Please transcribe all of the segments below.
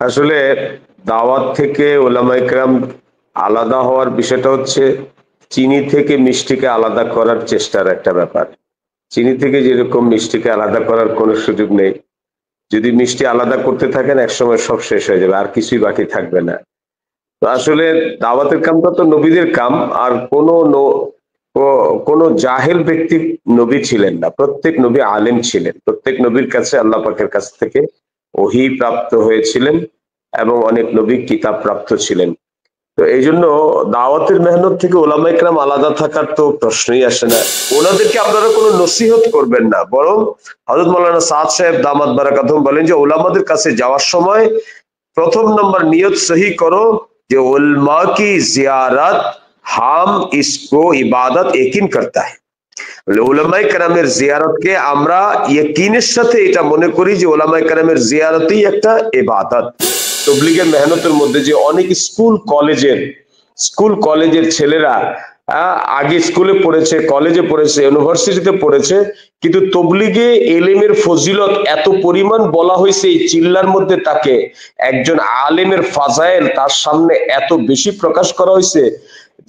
আসলে দাওয়াত থেকে ওলামা ইকরাম আলাদা হওয়ার বিষয়টা হচ্ছে চিনি থেকে মিষ্টিকে আলাদা করার চেষ্টার একটা ব্যাপার। চিনি থেকে যেরকম মিষ্টিকে আলাদা করার কোনো সুযোগ নেই, যদি মিষ্টি আলাদা করতে থাকেন একসময় সব শেষ হয়ে যাবে, আর কিছুই বাকি থাকবে না। তো আসলে দাওয়াতের কামটা তো নবীদের কাম। আর কোন জাহেল ব্যক্তি নবী ছিলেন না, প্রত্যেক নবী আলেম ছিলেন। প্রত্যেক নবীর কাছে আল্লাহ পাকের কাছ থেকে ওহী প্রাপ্ত হয়েছিলেন এবং অনেক নবী কিতাব প্রাপ্ত ছিলেন। তো এই জন্য দাওয়াতের মেহনত থেকে ওলামা ইকরাম আলাদা থাকার তো প্রশ্নই আসে না। ওনাদেরকে আপনারা কোনো নসিহত করবেন না, বরং হযরত মাওলানা সাদ সাহেব দামাত বারাকাতুহুম বলেন যে ওলামাদের কাছে যাওয়ার সময় প্রথম নম্বর নিয়ত সহি করো যে उलमा की जियारत हम इसको इबादत यकीन करता है। উলামায়ে কেরামের জিয়ারতকে আমরা ইয়াকিনের সাথে এটা মনে করি যে উলামায়ে কেরামের জিয়ারতই একটা ইবাদত। তবলিগের মেহনতের মধ্যে যে অনেক স্কুল কলেজের ছেলেরা আগে স্কুলে পড়েছে, কলেজে পড়েছে, ইউনিভার্সিটিতে পড়েছে, কিন্তু তবলিগে এলেমের ফজিলত এত পরিমাণ বলা হয়েছে এই চিল্লার মধ্যে, তাকে একজন আলেমের ফাজাইল তার সামনে এত বেশি প্রকাশ করা হয়েছে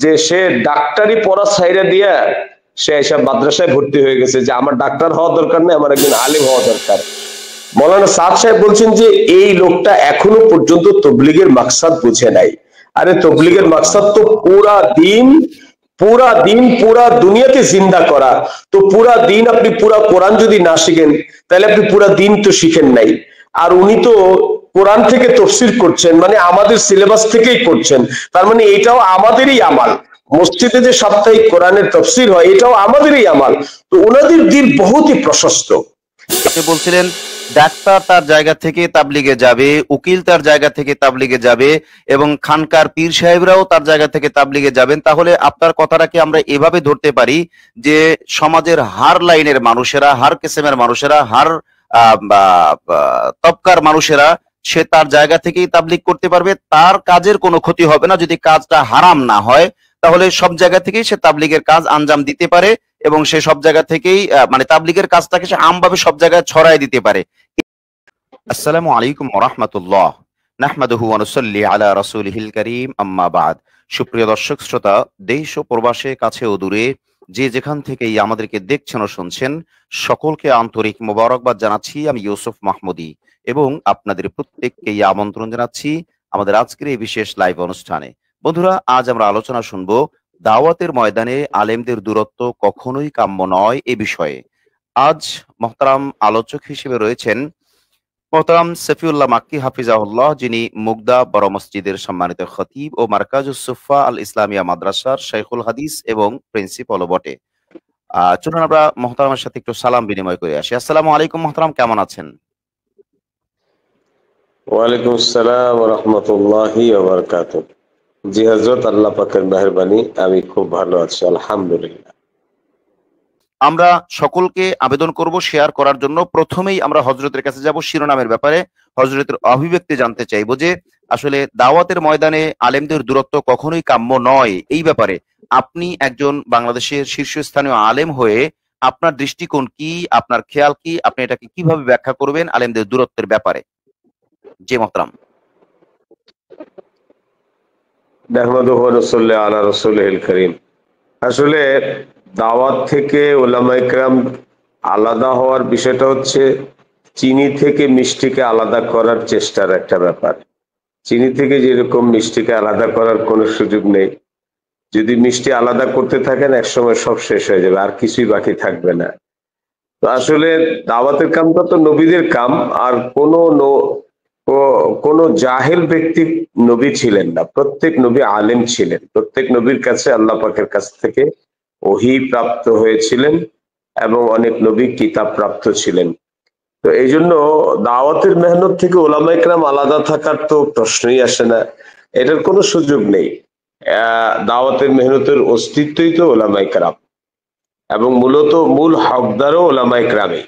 যে সে ডাক্তারি পড়া ছাইরা দিয়া সে এসব মাদ্রাসায় ভর্তি হয়ে গেছে যে আমার ডাক্তার হওয়া দরকার নেই, আমার একজন আলেম হওয়া দরকার। মৌলানা সাদ সাহেব বলছেন যে এই লোকটা এখনো পর্যন্ত তবলিগের মাকসাদ বুঝে নাই। আরে তবলিগের মাকসাদ তো পুরা দিন পুরা দুনিয়াকে জিন্দা করা। তো পুরা দিন আপনি পুরা কোরআন যদি না শিখেন তাহলে আপনি পুরা দিন তো শিখেন নাই। আর উনি তো কোরআন থেকে তাফসীর করছেন, মানে আমাদের সিলেবাস থেকেই করছেন, তার মানে এটাও আমাদেরই আমাল। মসজিদে যে সাপ্তাহিক কোরআনের তাফসীর হয় এটাও আমাদেরই আমাল। তো ওনাদের দিল বহুতই প্রশস্ত। আপনি বলছিলেন ডাক্তার তার জায়গা থেকে তাবলিগে যাবে, উকিল তার জায়গা থেকে তাবলিগে যাবে, এবং খানকার পীর সাহেবরাও তার জায়গা থেকে তাবলিগে যাবেন। তাহলে আপনার কথাটাকে আমরা এভাবে ধরতে পারি যে সমাজের হার লাইনের মানুষেরা, হার কিসমের মানুষেরা, হার তবকার মানুষেরা সে তার জায়গা থেকেই তাবলিগ করতে পারবে, তার কাজের কোনো ক্ষতি হবে না যদি কাজটা হারাম না হয়। তাহলে সব জায়গা থেকেই সে তাবলিগের কাজ আঞ্জাম দিতে পারে এবং সে সব জায়গা থেকেই মানে তাবলিগের কাজটাকে সে আমভাবে সব জায়গায় ছড়াই দিতে পারে। আসসালামু আলাইকুম ওয়া রাহমাতুল্লাহ। নাহমাদুহু ওয়া নুসাল্লি আলা রাসূলিহিল কারীম, আম্মা বাদ। সুপ্রিয় দর্শক শ্রোতা, দেশ ও প্রবাসে, কাছে ও দূরে যে যেখান থেকেই আমাদেরকে দেখছেন ও শুনছেন, সকলকে আন্তরিক মোবারকবাদ জানাচ্ছি। আমি ইউসুফ মাহমুদী এবং আপনাদের প্রত্যেককেই আমন্ত্রণ জানাচ্ছি আমাদের আজকের এই বিশেষ লাইভ অনুষ্ঠানে। বন্ধুরা, আজ আমরা আলোচনা শুনবো দাওয়াতের ময়দানে আলেমদের দূরত্ব কখনোই কাম্য নয় এ বিষয়ে। আজ মহতারাম আলোচক হিসেবে রয়েছেন মোহতারাম সফিউল্লাহ মাক্কি হাফিজাহুল্লাহ, যিনি মুগদা বড় মসজিদের সম্মানিত খতিব ও মারকাজুস সুফা আল ইসলামিয়া মাদ্রাসার শাইখুল হাদিস এবং প্রিন্সিপালও বটে। চলুন আমরা মহতারামের সাথে একটু সালাম বিনিময় করে আসি। আসসালামু আলাইকুম মহতারাম, কেমন আছেন? ওয়ালাইকুম আসসালাম ওয়া রাহমাতুল্লাহি ওয়া বারাকাতুহু। জি হযরত, আল্লাহ পাকের মেহেরবানি আমি খুব ভালো আছি, আলহামদুলিল্লাহ। আমরা সকলকে আবেদন করব শেয়ার করার জন্য। প্রথমেই আমরা হযরতের কাছে যাব, শিরোনামের ব্যাপারে হযরতের অভিব্যক্তি জানতে চাইবো যে আসলে দাওয়াতের ময়দানে আলেমদের দূরত্ব কখনোই কাম্য নয় এই ব্যাপারে আপনি একজন বাংলাদেশের শীর্ষস্থানীয় আলেম হয়ে আপনার দৃষ্টিকোণ কি, আপনার খেয়াল কি, আপনি এটাকে কিভাবে ব্যাখ্যা করবেন আলেমদের দূরত্বের ব্যাপারে? জি মোহতারাম। নাহমাদুহু ওয়া নুসাল্লি আলা রাসূলিহিল কারীম। আসলে দাওয়াত থেকে ওলামা ইকরাম আলাদা হওয়ার বিষয়টা হচ্ছে চিনি থেকে মিষ্টিকে আলাদা করার চেষ্টার একটা ব্যাপার। চিনি থেকে যেরকম মিষ্টিকে আলাদা করার কোনো সুযোগ নেই, যদি মিষ্টি আলাদা করতে থাকেন একসময় সব শেষ হয়ে যাবে, আর কিছুই বাকি থাকবে না। তো আসলে দাওয়াতের কামটা তো নবীদের কাম। আর কোন জাহেল ব্যক্তি নবী ছিলেন না, প্রত্যেক নবী আলেম ছিলেন। প্রত্যেক নবীর কাছে আল্লাহ পাকের কাছ থেকে ওহী প্রাপ্ত হয়েছিলেন এবং অনেক নবী কিতাব প্রাপ্ত ছিলেন। তো এই জন্য দাওয়াতের মেহনত থেকে ওলামা ইকরাম আলাদা থাকার তো প্রশ্নই আসে না, এটার কোনো সুযোগ নেই। দাওয়াতের মেহনতের অস্তিত্বই তো ওলামা ইকরাম এবং মূলত মূল হকদারও ওলামা ইকরামই।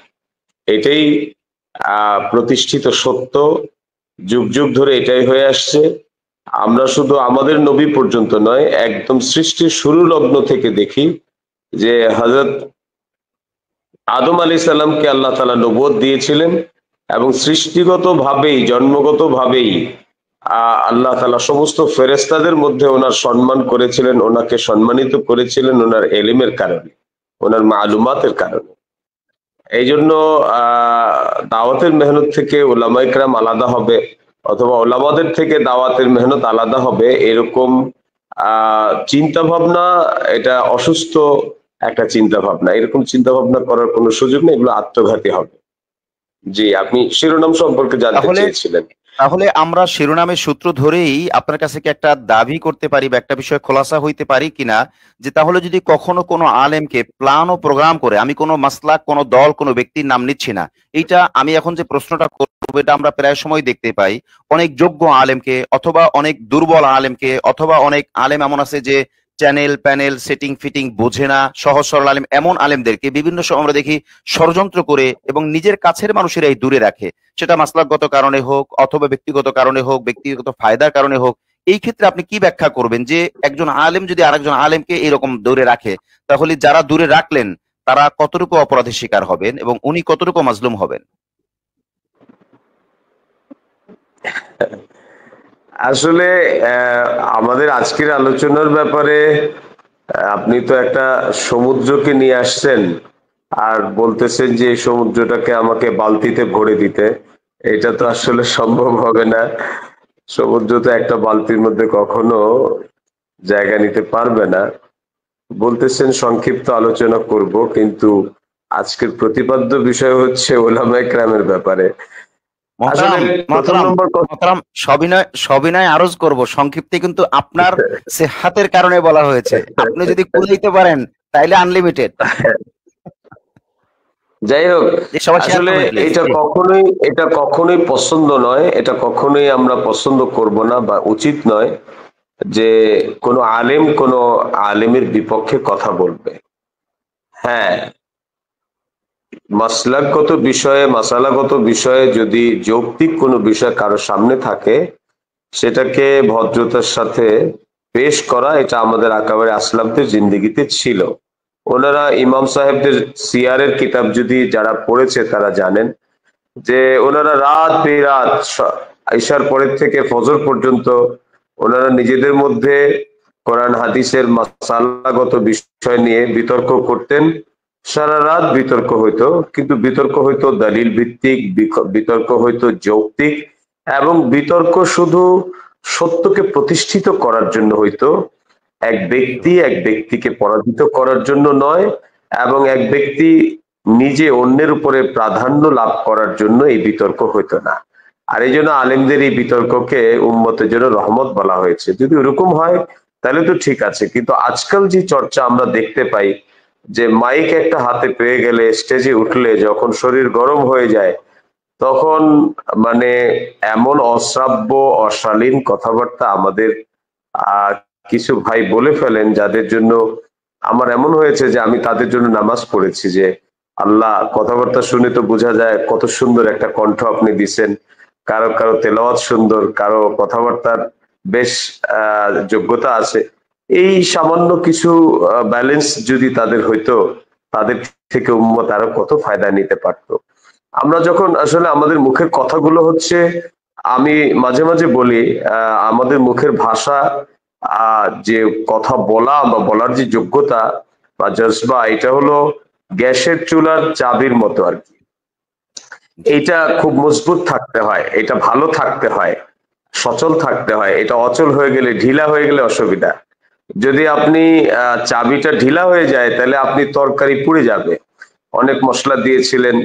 এটাই প্রতিষ্ঠিত সত্য, যুগ যুগ ধরে এটাই হয়ে আসছে। আমরা শুধু আমাদের নবী পর্যন্ত নয়, একদম সৃষ্টির শুরু লগ্ন থেকে দেখি যে হযরত আদম আলাইহিস সালামকে আল্লাহ তাআলা নবুয়ত দিয়েছিলেন, এবং সৃষ্টিগত ভাবেই, জন্মগত ভাবেই আল্লাহ তাআলা সমস্ত ফেরেশতাদের মধ্যে ওনার সম্মান করেছিলেন, ওনাকে সম্মানিত করেছিলেন ওনার এলিমের কারণে, ওনার মালুমাতের কারণে। এই জন্য দাওয়াতের মেহনত থেকে ওলামা ইকরাম আলাদা হবে, অথবা ওলামাদের থেকে দাওয়াতের মেহনত আলাদা হবে, এরকম চিন্তা ভাবনা, এটা অসুস্থ একটা চিন্তা ভাবনা। এরকম চিন্তা ভাবনা করার কোনো সুযোগ নেই, এগুলো আত্মঘাতী হবে। জি, আপনি শিরোনাম সম্পর্কে জানতে তাহলে চেয়েছিলেন। তাহলে আমরা শিরোনামের সূত্র ধরেই আপনার কাছে কি একটা দাবি করতে পারি বা একটা বিষয় খোলাসা হইতে পারি কিনা, যে তাহলে যদি কখনো কোনো আলেমকে প্ল্যান ও প্রোগ্রাম করে, আমি কোনো মাসলাক, কোনো দল, কোনো ব্যক্তির নাম নিচ্ছি না, এইটা আমি এখন যে প্রশ্নটা করবো এটা আমরা প্রায় সময় দেখতে পাই, অনেক যোগ্য আলেমকে অথবা অনেক দুর্বল আলেমকে অথবা অনেক আলেম এমন আছে যে চ্যানেল প্যানেল সেটিং ফিটিং বোঝে না, সহজ সরল আলেম, এমন আলেমদেরকে বিভিন্ন সময় আমরা দেখি ষড়যন্ত্র করে এবং নিজের কাছের মানুষেরাই দূরে রাখে, সেটা মাসলাকগত কারণে হোক অথবা ব্যক্তিগত কারণে হোক, ব্যক্তিগত ফায়দার কারণে হোক। এই ক্ষেত্রে আপনি কি ব্যাখ্যা করবেন যে একজন আলেম যদি আরেকজন আলেমকে এরকম দূরে রাখে, তাহলে যারা দূরে রাখলেন তারা কতটুকু অপরাধের শিকার হবেন এবং উনি কতটুকু মাজলুম হবেন? আসলে আমাদের আজকের আলোচনার ব্যাপারে আপনি তো একটা সমুদ্রকে নিয়ে আসছেন আর বলতেছেন যে এই সমুদ্রটাকে আমাকে বালতিতে ভরে দিতে। এটা তো আসলে সম্ভব হবে না। সমুদ্র তো একটা বালতির মধ্যে কখনো জায়গা নিতে পারবে না। বলতেছেন সংক্ষিপ্ত আলোচনা করব, কিন্তু আজকের প্রতিপাদ্য বিষয় হচ্ছে ওলামায়ে কেরামের ব্যাপারে। আসলে মহতারাম প্রথম মহতারাম নম্বর মহতারাম, সবিনয় সবিনয় আরজ করব, সংক্ষিপ্তে কিন্তু আপনার সেহাতের কারণে বলা হয়েছে, আপনি যদি কুলাইতে পারেন তাইলে আনলিমিটেড। যাই হোক, যে সবাই শেয়ার আসলে করবেন প্লিজ। এটা কখনোই পছন্দ নয়, এটা কখনোই আমরা পছন্দ করব না বা উচিত নয় যে কোনো আলেম কোনো আলেমের বিপক্ষে কথা বলবে। হ্যাঁ, মাসলাকগত বিষয়ে, মাসালাগত বিষয়ে যদি যৌক্তিক কোনো বিষয় কারো সামনে থাকে, সেটাকে ভদ্রতার সাথে পেশ করা, এটা আমাদের আকাবারে আসলাফদের জিন্দেগিতে ছিল। ওনারা ইমাম সাহেবদের সিয়ারের কিতাব যদি যারা পড়েছে তারা জানেন যে ওনারা রাত বেরাত ঈশার পরের থেকে ফজর পর্যন্ত ওনারা নিজেদের মধ্যে কোরআন হাদিসের মাসালাগত বিষয় নিয়ে বিতর্ক করতেন। সারা রাত বিতর্ক হইতো, কিন্তু বিতর্ক হইতো দলিল ভিত্তিক, বিতর্ক হইতো যৌক্তিক, এবং বিতর্ক শুধু সত্যকে প্রতিষ্ঠিত করার জন্য হইতো, এক ব্যক্তিকে পরাজিত করার জন্য নয়, এবং এক ব্যক্তি নিজে অন্যের উপরে প্রাধান্য লাভ করার জন্য এই বিতর্ক হইতো না। আর এই জন্য আলেমদের এই বিতর্ককে উম্মতের জন্য রহমত বলা হয়েছে। যদি ওরকম হয় তাহলে তো ঠিক আছে, কিন্তু আজকাল যে চর্চা আমরা দেখতে পাই যে মাইক একটা হাতে পেয়ে গেলে, স্টেজে উঠলে যখন শরীর গরম হয়ে যায়, তখন মানে এমন অশ্রাব্য অশালীন কথাবার্তা আমাদের আহ কিছু ভাই বলে ফেলেন, যাদের জন্য আমার এমন হয়েছে যে আমি তাদের জন্য নামাজ পড়েছি যে আল্লাহ, কথাবার্তা শুনে তো বোঝা যায় কত সুন্দর একটা কণ্ঠ আপনি দিছেন, কারো কারো তেলাওয়াত সুন্দর, কারো কথাবার্তার বেশ যোগ্যতা আছে। এই সামান্য কিছু ব্যালেন্স যদি তাদের হইতো, তাদের থেকে উম্মত আরো কত ফায়দা নিতে পারতো। আমরা যখন আসলে আমাদের মুখের কথাগুলো হচ্ছে, আমি মাঝে মাঝে বলি আমাদের মুখের ভাষা, যে কথা বলা বা বলার যে যোগ্যতা বা জজবা, এটা হলো গ্যাসের চুলার চাবির মতো আর কি। এটা খুব মজবুত থাকতে হয়, এটা ভালো থাকতে হয়, সচল থাকতে হয়। এটা অচল হয়ে গেলে, ঢিলা হয়ে গেলে অসুবিধা। যদি আপনি চাবিটা ঢিলা হয়ে যায় তাহলে আপনি তরকারি পুড়ে যাবে। অনেক মশলা দিয়েছিলেন,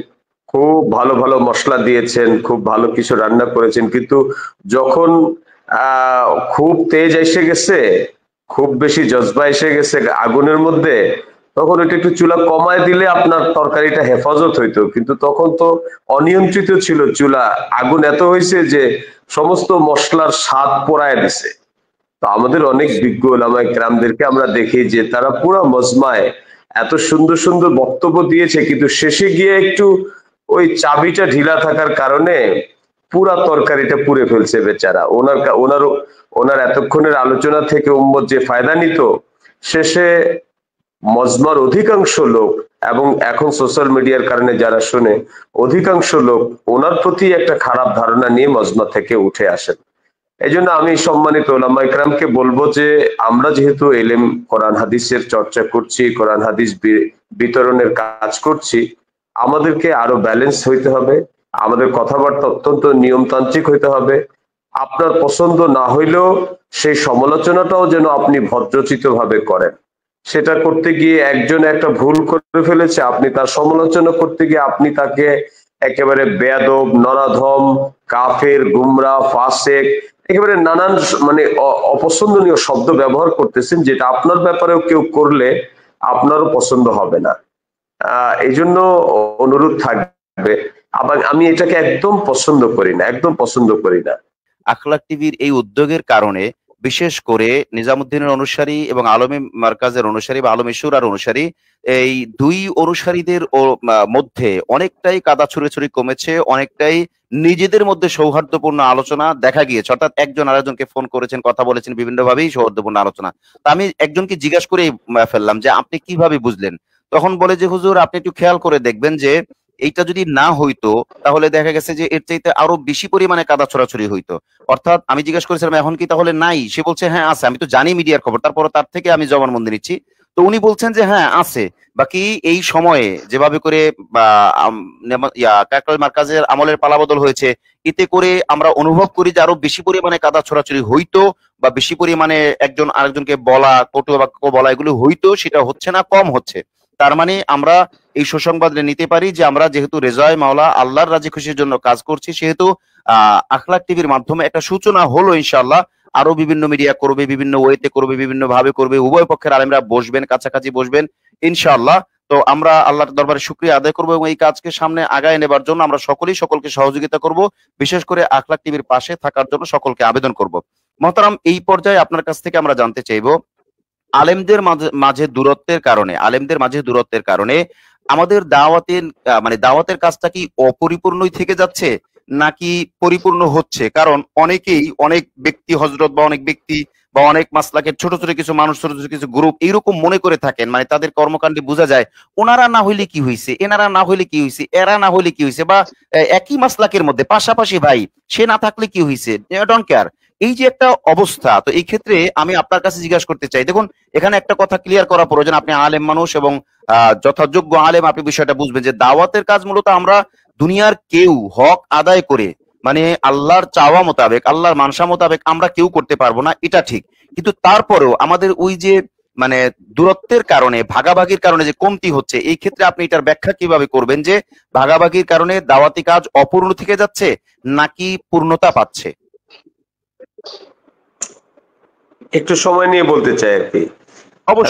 খুব ভালো ভালো মশলা দিয়েছেন, খুব ভালো কিছু রান্না করেছেন, কিন্তু যখন খুব তেজ এসে গেছে, খুব বেশি জজবা এসে গেছে আগুনের মধ্যে, তখন এটা একটু চুলা কমায় দিলে আপনার তরকারিটা হেফাজত হইতো। কিন্তু তখন তো অনিয়ন্ত্রিত ছিল চুলা, আগুন এত হয়েছে যে সমস্ত মশলার স্বাদ পোড়ায় দিছে। তো আমাদের অনেক বিজ্ঞ ওলামায়ে কেরামদেরকে আমরা দেখি যে তারা পুরো মজমায় এত সুন্দর সুন্দর বক্তব্য দিয়েছে, কিন্তু শেষে গিয়ে একটু ওই চাবিটা ঢিলা থাকার কারণে পুরা তরকারিটা পুড়ে ফেলছে বেচারা। ওনার এতক্ষণের আলোচনা থেকে উম্মত যে ফায়দা নিত, শেষে মজমার অধিকাংশ লোক এবং এখন সোশ্যাল মিডিয়ার কারণে যারা শুনে অধিকাংশ লোক ওনার প্রতি একটা খারাপ ধারণা নিয়ে মজমা থেকে উঠে আসেন। এই জন্য আমি সম্মানিত ওলামা ইকরামকে বলবো যে আমরা যেহেতু এলেম কোরআন হাদিসের চর্চা করছি, কোরআন হাদিস বিতরণের কাজ করছি, আমাদেরকে আরো ব্যালেন্স হইতে হবে, আমাদের কথাবার্তা অত্যন্ত নিয়মতান্ত্রিক হইতে হবে। আপনার পছন্দ না হইলেও সেই সমালোচনাটাও যেন আপনি ভদ্রচিত ভাবে করেন। সেটা করতে গিয়ে একজন একটা ভুল করে ফেলেছে, আপনি তার সমালোচনা করতে গিয়ে আপনি তাকে একেবারে বেয়াদব, নরাধম, কাফের, গুমরা, ফাসেক, একেবারে নানান মানে অপছন্দনীয় শব্দ ব্যবহার করতেছেন, যেটা আপনার ব্যাপারেও কেউ করলে আপনারও পছন্দ হবে না। এই জন্য অনুরোধ থাকবে। আবার আমি এটাকে একদম পছন্দ করি না, একদম পছন্দ করি না। আখলাক টিভির এই উদ্যোগের কারণে বিশেষ করে নিজামুদ্দিনের অনুসারী এবং আলমী মার্কাজের অনুসারী বা আলমী শুরার অনুসারী, এই দুই অনুসারীদের মধ্যে অনেকটাই কাদা ছুড়েছুড়ি কমেছে, অনেকটাই নিজেদের মধ্যে সৌহার্দ্যপূর্ণ আলোচনা দেখা গিয়েছে। অর্থাৎ একজন আরেকজনকে ফোন করেছেন, কথা বলেছেন, বিভিন্নভাবেই সৌহার্দ্যপূর্ণ আলোচনা। তা আমি একজনকে জিজ্ঞাসা করে ফেললাম যে আপনি কিভাবে বুঝলেন? তখন বলে যে হুজুর আপনি একটু খেয়াল করে দেখবেন যে এইটা যদি না হইতো তাহলে দেখা গেছে যে এর চাইতে আরো বেশি পরিমাণে কাদা ছড়াছড়ি হইতো। অর্থাৎ আমি জিজ্ঞাসা করেছিলাম এখন কি তাহলে নাই? সে বলছে হ্যাঁ আছে। আমি তো জানি মিডিয়ার খবর, তারপর তার থেকে আমি জবানবন্দি নিচ্ছি। তো উনি বলছেন যে হ্যাঁ আছে, বাকি এই সময়ে যেভাবে করে কাকরাইল মার্কাজের আমলের পালাবদল হয়েছে, এতে করে আমরা অনুভব করি যে আরো বেশি পরিমাণে কাদা ছড়াছড়ি হইতো বা বেশি পরিমাণে একজন আরেকজনকে বলা, কটু বাক্য বলা, এগুলো হইতো, সেটা হচ্ছে না, কম হচ্ছে। তার মানে আমরা এই সুসংবাদ নিতে পারি যে আমরা যেহেতু রেজায়ে মাওলা আল্লাহর রাজি খুশির জন্য কাজ করছি, সেহেতু আখলাক টিভির মাধ্যমে একটা সূচনা হলো। ইনশাআল্লাহ আরো বিভিন্ন মিডিয়া করবে, বিভিন্ন ওয়েতে করবে, বিভিন্ন ভাবে করবে, উভয় পক্ষের আলেমরা বসবেন, কাছাকাছি বসবেন ইনশাআল্লাহ। তো আমরা আল্লাহর দরবারে শুকরিয়া আদায় করবো এবং এই কাজকে সামনে আগায় নেবার জন্য আমরা সকলেই সকলকে সহযোগিতা করব, বিশেষ করে আখলাক টিভির পাশে থাকার জন্য সকলকে আবেদন করব। মহতারাম, এই পর্যায়ে আপনার কাছ থেকে আমরা জানতে চাইবো, আলেমদের মাঝে দূরত্বের কারণে আমাদের দাওয়াতের কাজটা কি অপরিপূর্ণই থেকে যাচ্ছে নাকি পরিপূর্ণ হচ্ছে? কারণ অনেক ব্যক্তি হযরত বা অনেক ব্যক্তি বা অনেক মাসলাকের ছোট ছোট কিছু মানুষ, ছোট ছোট কিছু গ্রুপ এইরকম মনে করে থাকেন, মানে তাদের কর্মকাণ্ডে বোঝা যায় ওনারা না হইলে কি হইছে, এনারা না হইলে কি হইছে, এরা না হইলে কি হইছে, বা একই মাসলাকের মধ্যে পাশাপাশি ভাই সে না থাকলে কি হইছে, ডোন্ট কেয়ার, এই যে একটা অবস্থা। তো এই ক্ষেত্রে আমি আপনার কাছে জিজ্ঞাসা করতে চাই, দেখুন এখানে একটা কথা ক্লিয়ার করা প্রয়োজন, আপনি আলেম মানুষ এবং যথাযোগ্য আলেম, আপনি বিষয়টা বুঝবেন যে দাওয়াতের কাজ মূলত আমরা দুনিয়ার কেউ হক আদায় করে, মানে আল্লাহর চাওয়া মোতাবেক, আল্লাহর মানসা মোতাবেক আমরা কেউ করতে পারবো না, এটা ঠিক। কিন্তু তারপরেও আমাদের ওই যে মানে দূরত্বের কারণে, ভাগাভাগির কারণে যে কমতি হচ্ছে, এই ক্ষেত্রে আপনি এটার ব্যাখ্যা কিভাবে করবেন যে ভাগাভাগির কারণে দাওয়াতি কাজ অপূর্ণ থেকে যাচ্ছে নাকি পূর্ণতা পাচ্ছে? একটু সময় নিয়ে বলতে চাই আর কি।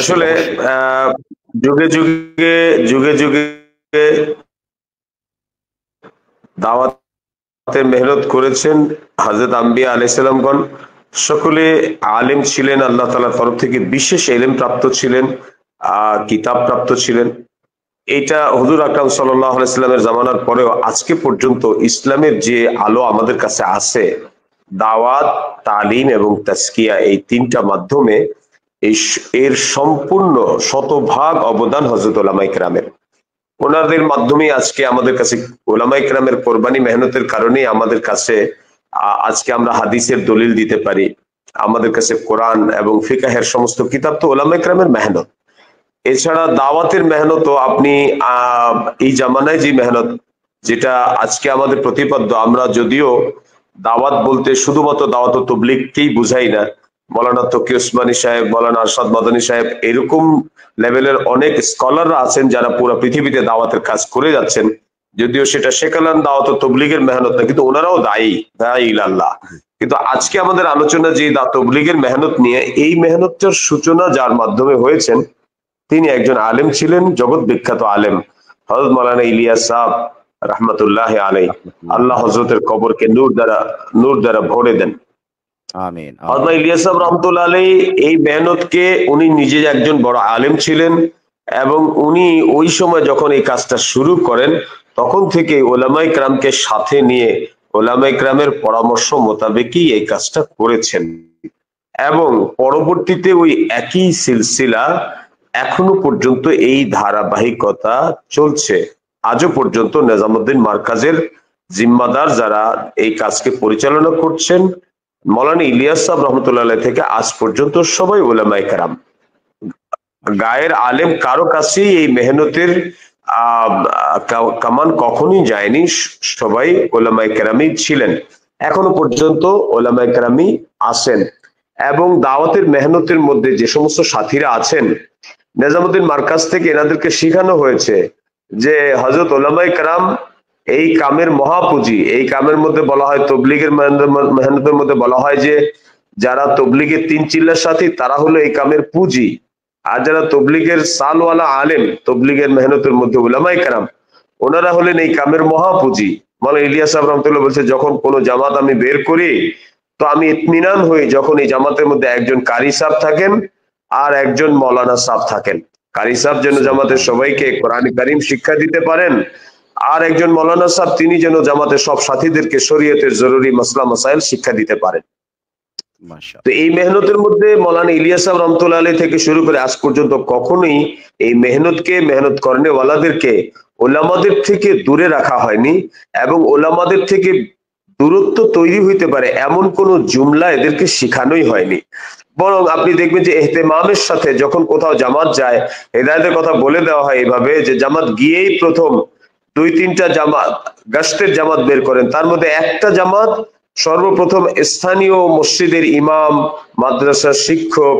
আসলে যুগে যুগে দাওয়াতের মেহনত করেছেন হযরত আম্বিয়া আলাইহিস সালামগণ, সকলে আলেম ছিলেন, আল্লাহ তাআলার তরফ থেকে বিশেষ ইলম প্রাপ্ত ছিলেন, কিতাব প্রাপ্ত ছিলেন। এটা হুজুর আকরাম সাল্লাল্লাহু আলাইহি সাল্লামের জামানার পরেও আজকে পর্যন্ত ইসলামের যে আলো আমাদের কাছে আছে, দাওয়াত, তালিম এবং তাজকিয়া, এই তিনটা মাধ্যমে এর সম্পূর্ণ শতভাগ অবদান হযরত উলামায়ে কেরামের। ওনাদের মাধ্যমে আজকে আমাদের কাছে উলামায়ে কেরামের কোরবানি মেহনতের কারণে আমাদের কাছে আজকে আমরা হাদিসের দলিল দিতে পারি। আমাদের কাছে কোরআন এবং ফিকাহের সমস্ত কিতাব তো উলামায়ে কেরামের মেহনত। এছাড়া দাওয়াতের মেহনত, আপনি এই জামানায় যে মেহনত যেটা আজকে আমাদের প্রতিপাদ্য, আমরা যদিও দাওয়াত বলতে শুধুমাত্র দাওয়াত ও তাবলীগকেই বুঝাই না, মৌলানা তকি ওসমানী সাহেব, মৌলানা আরশাদ মাদানী সাহেব, এরকম লেভেলের অনেক স্কলাররা আছেন যারা পুরো পৃথিবীতে দাওয়াতের কাজ করে যাচ্ছেন, যদিও সেটা শেখালান দাওয়াত ও তাবলীগের মেহনত না, কিন্তু ওনারাও দায়ী ইলাল্লাহ। কিন্তু আজকে আমাদের আলোচনা যে তাবলীগের মেহনত নিয়ে, এই মেহনতটার সূচনা যার মাধ্যমে হয়েছেন তিনি একজন আলেম ছিলেন, জগৎ বিখ্যাত আলেম হযরত মাওলানা ইলিয়াস সাহেব রাহমাতুল্লাহ আলাইহি। আল্লাহ হযরতের কবরকে নূর দ্বারা ভরে দেন। আমিন। হযরত ইলিয়াস সাহেব রাহমাতুল্লাহ আলাইহি এই মেহনতকে, উনি নিজে একজন বড় আলেম ছিলেন এবং উনি ওই সময় যখন এই কাজটা শুরু করেন তখন থেকে উলামায়ে কেরামকে সাথে নিয়ে উলামায়ে কেরামের পরামর্শ মোতাবেকই এই কাজটা করেছেন এবং পরবর্তীতে ওই একই সিলসিলা এখনো পর্যন্ত এই ধারাবাহিকতা চলছে। আজও পর্যন্ত নিজামুদ্দিন মার্কাজের জিম্মাদার যারা এই কাজকে পরিচালনা করছেন, মৌলানা ইলিয়াস সাহেব রহমতুল্লাহ আলাইহি থেকে আজ পর্যন্ত সবাই উলামায়ে কেরাম, গায়ের আলেম কারো কাছেই এই মেহনতের কামান কখনোই যায়নি, সবাই উলামায়ে কেরামই ছিলেন, এখনো পর্যন্ত উলামায়ে কেরামই আছেন। এবং দাওয়াতের মেহনতের মধ্যে যে সমস্ত সাথীরা আছেন, নিজামুদ্দিন মার্কাজ থেকে এনাদেরকে শেখানো হয়েছে যে হযরত উলামায়ে কেরাম এই কামের মহাপুঁজি। এই কামের মধ্যে বলা হয়, তবলিগের মেহনতের মধ্যে বলা হয় যে যারা তবলিগের তিন চিল্লার সাথী তারা হলো এই কামের পুঁজি, আর যারা তবলিগের সালওয়ালা আলেম, তবলিগের মেহনতের মধ্যে উলামায়ে কেরাম, ওনারা হলেন এই কামের মহাপুঁজি। মাওলানা ইলিয়াস সাহেব রহমতুল্লাহ বলছে, যখন কোনো জামাত আমি বের করি তো আমি ইতমিনান হই যখন এই জামাতের মধ্যে একজন কারি সাহেব থাকেন আর একজন মৌলানা সাহেব থাকেন। কারি সাহেব যেন জামাতের সবাইকে কোরআন কারীম শিক্ষা দিতে পারেন, আর একজন মৌলানা সাহেব তিনি যেন জামাতের সব সাথীদেরকে শরীয়তের জরুরি মাসলা মাসাইল শিক্ষা দিতে পারেন। তো এই মেহনতের মধ্যে মৌলানা ইলিয়াস সাহেব রহমতুল্লাহ আলাইহি থেকে শুরু করে আজ পর্যন্ত কখনোই এই মেহনতকে, মেহনত করনে ওয়ালাদেরকে ওলামাদের থেকে দূরে রাখা হয়নি, এবং ওলামাদের থেকে দূরত্ব তৈরি হইতে পারে এমন কোন জুমলা এদেরকে শিখানোই হয়নি। বরং আপনি দেখবেন যে ইহতেমামের সাথে যখন কোথাও জামাত যায়, হেদায়েতের কথা বলে দেওয়া হয় এইভাবে যে জামাত গিয়েই প্রথম 2-3টা জামাত গশতের জামাত বের করেন, তার মধ্যে একটা জামাত সর্বপ্রথম স্থানীয় মসজিদের ইমাম, মাদ্রাসার শিক্ষক,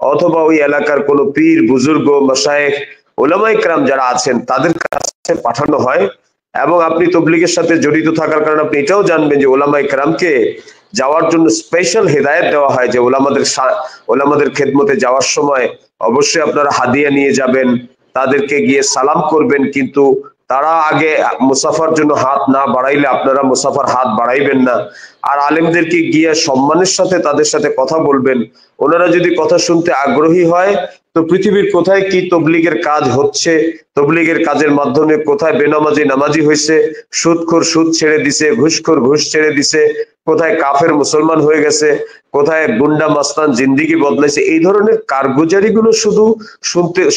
অথবা ওই এলাকার কোনো পীর বুজুর্গ, মাশায়েখ, উলামায়ে কেরাম যারা আছেন তাদের কাছে পাঠানো হয়। এবং আপনি তবলিগের সাথে জড়িত থাকার কারণে আপনি এটাও জানবেন যে উলামায়ে কেরামকে যাওয়ার জন্য স্পেশাল হেদায়েত দেওয়া হয় যে ওলামাদের খেদমতে যাওয়ার সময় অবশ্যই আপনারা হাদিয়া নিয়ে যাবেন, তাদেরকে গিয়ে সালাম করবেন, কিন্তু তারা আগে মুসাফার জন্য হাত না বাড়াইলে আপনারা মুসাফার হাত বাড়াইবেন না। আর আলেমদেরকে গিয়ে সম্মানের সাথে তাদের সাথে কথা বলবেন, ওনারা যদি কথা শুনতে আগ্রহী হয় তো পৃথিবীর কোথায় কি তবলিগের কাজ হচ্ছে, তবলিগের কাজের মাধ্যমে কোথায় বেনামাজি নামাজি হয়েছে, সুদখোর সুদ ছেড়ে দিছে, ঘুষখোর ঘুষ ছেড়ে দিছে, কোথায় কাফের মুসলমান হয়ে গেছে, কোথায় গুন্ডা মাস্তান জিন্দিগি বদলাইছে, এই ধরনের কারগুজারিগুলো শুধু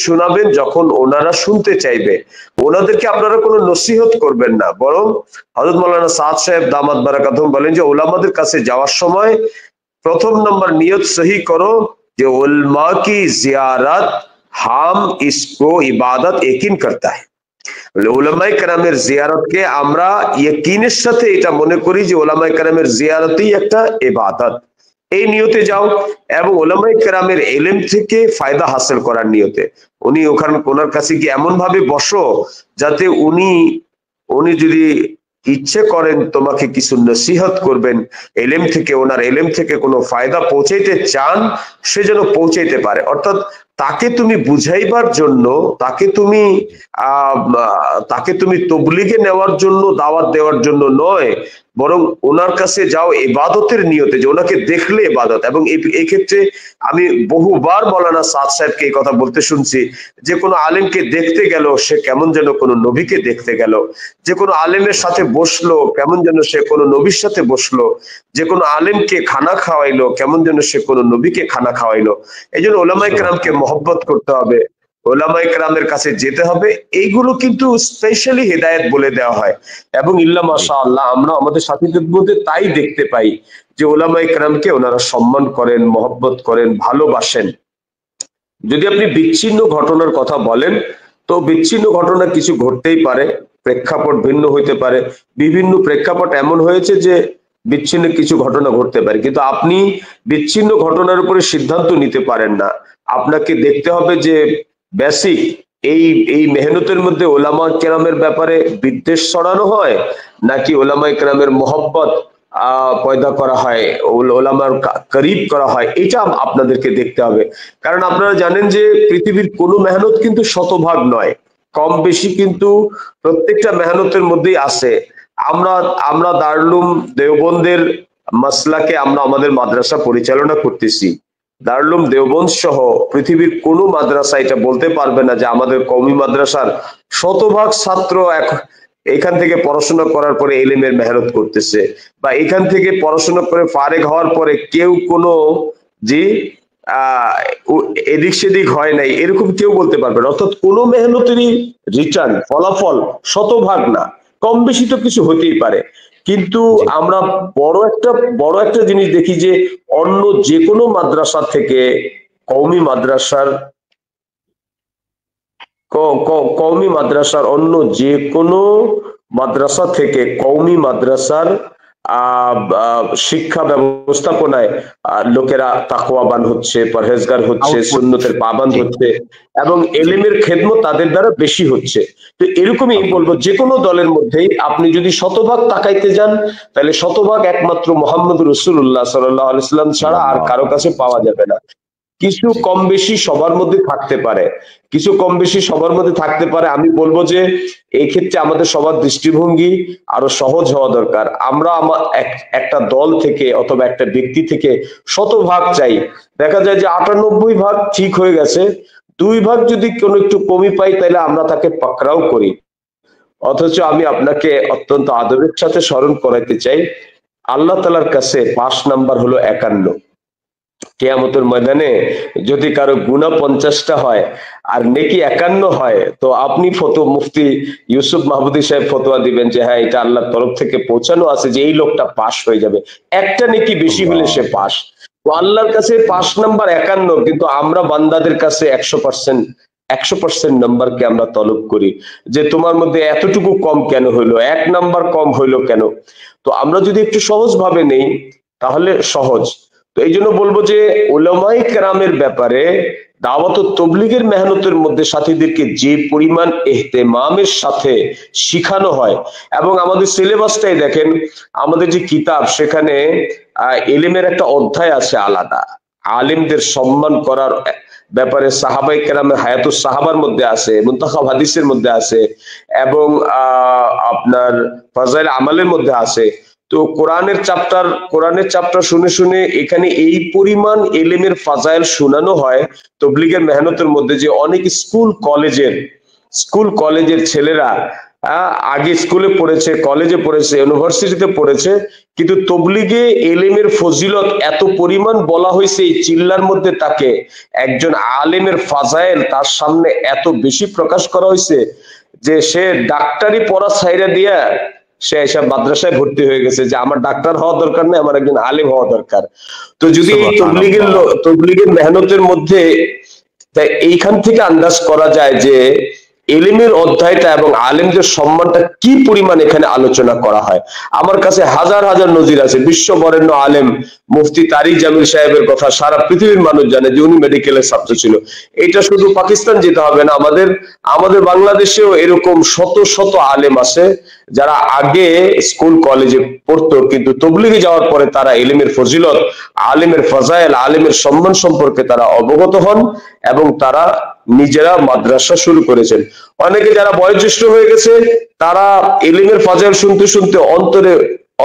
শোনাবেন যখন ওনারা শুনতে চাইবে। ওনাদেরকে আপনারা কোনো নসিহত করবেন না, বরং হযরত মাওলানা সাদ সাহেব দামাত বারাকাতুহুম বলেন যে ওলামাদের কাছে যাওয়ার সময় প্রথম নম্বর নিয়ত সহি করো যে উলমা কি জিয়ারত হাম ইসকো ইবাদত यकीन करता है। উলামায়ে কেরামের জিয়ারতকে আমরা ইয়াকিনের সাথে এটা মনে করি যে উলামায়ে কেরামের জিয়ারতই একটা ইবাদত, এই নিয়তে যাও। এবং উলামায়ে কেরামের ইলম থেকে ফায়দা হাসিল করার নিয়তে উনি ওনার কাছে কি এমন ভাবে বসো যাতে উনি যদি ইচ্ছে করেন তোমাকে কিছু নসিহত করবেন, ইলম থেকে, ওনার ইলম থেকে কোনো ফায়দা পৌঁছাইতে চান, সে যেন পৌঁছাইতে পারে। অর্থাৎ তাকে তুমি বুঝাইবার জন্য, তাকে তুমি তবলিগে নেওয়ার জন্য, দাওয়াত দেওয়ার জন্য নয়, বরং ওনার কাছে যাও ইবাদতের নিয়তে, যে ওনাকে দেখলে ইবাদত। এবং এই ক্ষেত্রে আমি বহুবার মাওলানা সাদ সাহেবকে এই কথা বলতে শুনছি যে কোনো আলেমকে দেখতে গেল সে কেমন যেন কোনো নবীকে দেখতে গেল, যে কোনো আলেমের সাথে বসলো কেমন যেন সে কোনো নবীর সাথে বসলো, যে কোনো আলেমকে খানা খাওয়াইলো কেমন যেন সে কোনো নবীকে খানা খাওয়াইলো। এই জন্য ওলামায়ে কেরামকে মহব্বত করতে হবে, ওলামায়ে কেরামের কাছে যেতে হবে, এইগুলো কিন্তু স্পেশালি হেদায়েত বলে দেওয়া হয়। এবং ইল্লা মাশাআল্লাহ আমরা আমাদের সাথীদের মধ্যে তাই দেখতে পাই যে ওলামায়ে কেরামকে ওনারা সম্মান করেন, মহব্বত করেন, ভালোবাসেন। যদি আপনি বিচ্ছিন্ন ঘটনার কথা বলেন তো বিচ্ছিন্ন ঘটনা কিছু ঘটতেই পারে, প্রেক্ষাপট ভিন্ন হইতে পারে, বিভিন্ন প্রেক্ষাপট এমন হয়েছে যে বিচ্ছিন্ন কিছু ঘটনা ঘটতে পারে, কিন্তু আপনি বিচ্ছিন্ন ঘটনার উপরে সিদ্ধান্ত নিতে পারেন না। আপনাকে দেখতে হবে যে বেসিক এই মেহনতের মধ্যে ওলামা কেরামের ব্যাপারে বিদ্বেষ ছড়ানো হয় নাকি ওলামায়ে কেরামের মহব্বত পয়দা করা হয়, ওলামার করিব করা হয়, এটা আপনাদেরকে দেখতে হবে। কারণ আপনারা জানেন যে পৃথিবীর কোনো মেহনত কিন্তু শতভাগ নয়, কম বেশি কিন্তু প্রত্যেকটা মেহনতের মধ্যেই আছে। আমরা দারুল দেওবন্দের মাসলাকে আমরা আমাদের মাদ্রাসা পরিচালনা করতেছি। দারুল দেওবন্দ সহ পৃথিবীর কোনো মাদ্রাসা এটা বলতে পারবে না যে আমাদের কওমি মাদ্রাসার শতভাগ ছাত্র এখান থেকে পড়াশোনা করার পরে ইলমের মেহনত করতেছে, বা এখান থেকে পড়াশোনা করে ফারেগ হওয়ার পরে কেউ কোনো এদিক সেদিক হয় নাই এরকম কেউ বলতে পারবে না। অর্থাৎ কোনো মেহনতেরই রিটার্ন ফলাফল শতভাগ না, কম বেশি তো কিছু হতেই পারে। কিন্তু জি। আমরা বড় একটা জিনিস দেখি যে অন্য যে কোনো মাদ্রাসা থেকে কওমি মাদ্রাসার অন্য যে কোনো মাদ্রাসা থেকে কওমি মাদ্রাসার শিক্ষা ব্যবস্থাপনায় লোকেরা তাকওয়াবান হচ্ছে, পরহেজগার হচ্ছে, আউটপুট। সুন্নতের পাবন্দ জি। হচ্ছে এবং জি। এলেমের খেদমত তাদের দ্বারা বেশি হচ্ছে। তো এরকমই বলবো, যে কোনো দলের মধ্যেই আপনি যদি শতভাগ তাকাইতে যান তাহলে শতভাগ একমাত্র মোহাম্মদ রাসূলুল্লাহ সাল্লাল্লাহু আলাইহি ওয়াসাল্লাম ছাড়া আর কারো কাছে পাওয়া যাবে না। কিছু জি। কম বেশি সবার মধ্যে থাকতে পারে, কিছু কম বেশি সবার মধ্যে থাকতে পারে। আমি বলবো যে এই ক্ষেত্রে আমাদের সবার দৃষ্টিভঙ্গি আরো সহজ হওয়া দরকার। আমরা একটা দল থেকে অথবা একটা ব্যক্তি থেকে শতভাগ চাই, দেখা যায় যে 98 ভাগ ঠিক হয়ে গেছে, 2 ভাগ যদি কোনো একটু কমি পাই তাহলে আমরা তাকে পাকড়াও করি। অথচ আমি আপনাকে অত্যন্ত আদরের সাথে স্মরণ করাইতে চাই, আল্লাহ তাআলার কাছে 5 নাম্বার হলো 51। কিয়ামতের ময়দানে যদি কারো গুনাহ 50টা হয় আর নেকি 51 হয়, তো আপনি মুফতি ইউসুফ মাহমুদী সাহেব ফতোয়া দিবেন যে হ্যাঁ এটা আল্লাহর তরফ থেকে পৌঁছানো আছে যে এই লোকটা পাশ হয়ে যাবে, একটা নেকি বেশি হলে সে পাশ। তো আল্লাহর কাছে 5 নাম্বার 51, কিন্তু আমরা বান্দাদের কাছে 100% নাম্বারকে আমরা তলব করি যে তোমার মধ্যে এতটুকু কম কেন হইলো, 1 নাম্বার কম হইলো কেন। তো আমরা যদি একটু সহজ ভাবে নেই তাহলে সহজ। তো এই জন্য বলবো যে উলামায়ে কেরামের ব্যাপারে দাওয়াত ও তবলিগের মেহনতের মধ্যে সাথীদেরকে যে পরিমাণ ইহতেমামের সাথে শিখানো হয়, এবং আমাদের সিলেবাসটাই দেখেন, আমাদের যে কিতাব সেখানে ইলমের একটা অধ্যায় আছে আলাদা, আলিমদের সম্মান করার ব্যাপারে সাহাবায়ে কেরামের হায়াতুস সাহাবার মধ্যে আছে, মুনতাখাব হাদিসের মধ্যে আছে, এবং আপনার ফাজাইল আমালের মধ্যে আছে। তো কোরআনের চ্যাপ্টার শুনে শুনে এখানে এই পরিমাণ এলেমের ফাজাইল শোনানো হয় তবলিগের মেহনতের মধ্যে, যে অনেক স্কুল কলেজের ছেলেরা আগে স্কুলে পড়েছে, কলেজে পড়েছে, ইউনিভার্সিটিতে পড়েছে, কিন্তু তবলিগে এলেমের ফজিলত এত পরিমাণ বলা হয়েছে এই চিল্লার মধ্যে, তাকে একজন আলেমের ফাজাইল তার সামনে এত বেশি প্রকাশ করা হয়েছে যে সে ডাক্তারি পড়া ছাইরা দিয়া সে এসব মাদ্রাসায় ভর্তি হয়ে গেছে যে আমার ডাক্তার হওয়া দরকার নেই, আমার একজন আলেম হওয়া দরকার। তো যদি এই তবলিগের মেহনতের মধ্যে, তাই এইখান থেকে আন্দাজ করা যায় যে এলিমের অধ্যায়টা এবং আলেমদের সম্মানটা কি পরিমাণ এখানে আলোচনা করা হয়। আমার কাছে হাজার হাজার নজির আছে। বিশ্ব বরেণ্য আলেম মুফতি তারিক জামিল সাহেবের কথা সারা পৃথিবীর মানুষ জানে যে উনি মেডিকেলের ছাত্র ছিল। এটা শুধু পাকিস্তান যেতে হবে না, আমাদের বাংলাদেশেও এরকম শত শত আলেম আছে যারা আগে স্কুল কলেজে পড়তো, কিন্তু তবলিগে যাওয়ার পরে তারা ইলমের ফজিলত, আলেমের ফাজাইল, আলেমের সম্মান সম্পর্কে তারা অবগত হন এবং তারা নিজেরা মাদ্রাসা শুরু করেছেন। অনেকে যারা বয়োজ্যেষ্ঠ হয়ে গেছে তারা ইলমের ফাজাইল শুনতে শুনতে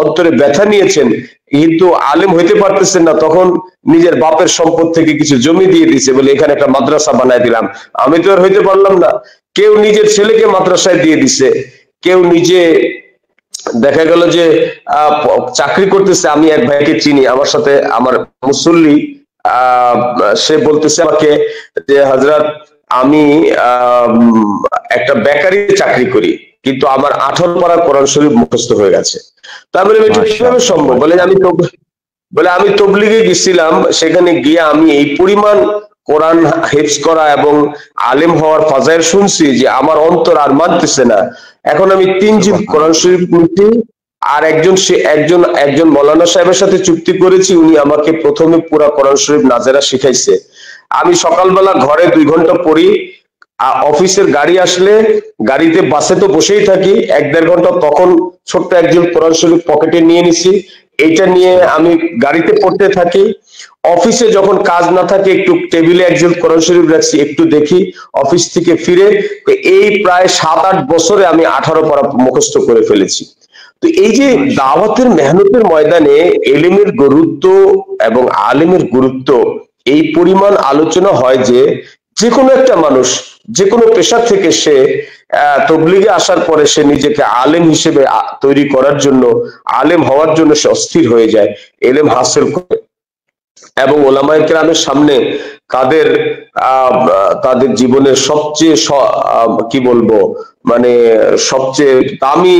অন্তরে ব্যথা নিয়েছেন, কিন্তু আলেম হইতে পারতেছেন না, তখন নিজের বাপের সম্পদ থেকে কিছু জমি দিয়ে দিছে, বলে এখানে একটা মাদ্রাসা বানায় দিলাম। আমি তো আর হইতে পারলাম না। কেউ নিজের ছেলেকে মাদ্রাসায় দিয়ে দিছে, কেউ নিজে দেখা গেল যে চাকরি করতেছে। আমি এক ভাইকে চিনি, আমার সাথে আমার মুসল্লি, সে বলতেছে আমাকে যে হযরত আমি একটা বেকারিতে চাকরি করি, কিন্তু আমার 18 পারা কোরআন শরীফ মুখস্থ হয়ে গেছে। তারপরে এটা কিভাবে সম্ভব? বলে আমি তবলিগে গেছিলাম, সেখানে গিয়ে আমি এই পরিমাণ কোরআন হেফজ করা এবং আলেম হওয়ার ফাজাইল শুনছি যে আমার অন্তর আর মানতেছে না। এখন আমি 3 জিলদ কোরআন শরীফ পড়ছি, আর একজন মৌলানা সাহেবের সাথে চুক্তি করেছি, উনি আমাকে প্রথমে পুরা কোরআন শরীফ নাজেরা শিখাইছে। আমি সকালবেলা ঘরে 2 ঘন্টা পড়ি, অফিসের গাড়ি আসলে গাড়িতে বাসে তো বসেই থাকি 1-1.5 ঘন্টা, তখন ছোট্ট একজন কোরআন শরীফ পকেটে নিয়ে নিছি, এইটা নিয়ে আমি গাড়িতে পড়তে থাকি। অফিসে যখন কাজ না থাকে একটু টেবিলে একজন কোরআন শরীফ রাখছি, একটু দেখি। অফিস থেকে ফিরে এই প্রায় 7-8 বছরে আমি 18 পারা মুখস্থ করে ফেলেছি। তো এই যে দাওয়াতের মেহনতের ময়দানে এলিমের গুরুত্ব এবং আলেমের গুরুত্ব এই পরিমাণ আলোচনা হয় যে যে কোনো একটা মানুষ যে কোনো পেশা থেকে সে তবলিগে আসার পরে সে নিজেকে আলেম হিসেবে তৈরি করার জন্য, আলেম হওয়ার জন্য সে অস্থির হয়ে যায়, এলেম হাসিল করে। এবং ওলামায়ে কেরামের সামনে কাদের তাদের জীবনের সবচেয়ে কি বলবো মানে সবচেয়ে দামি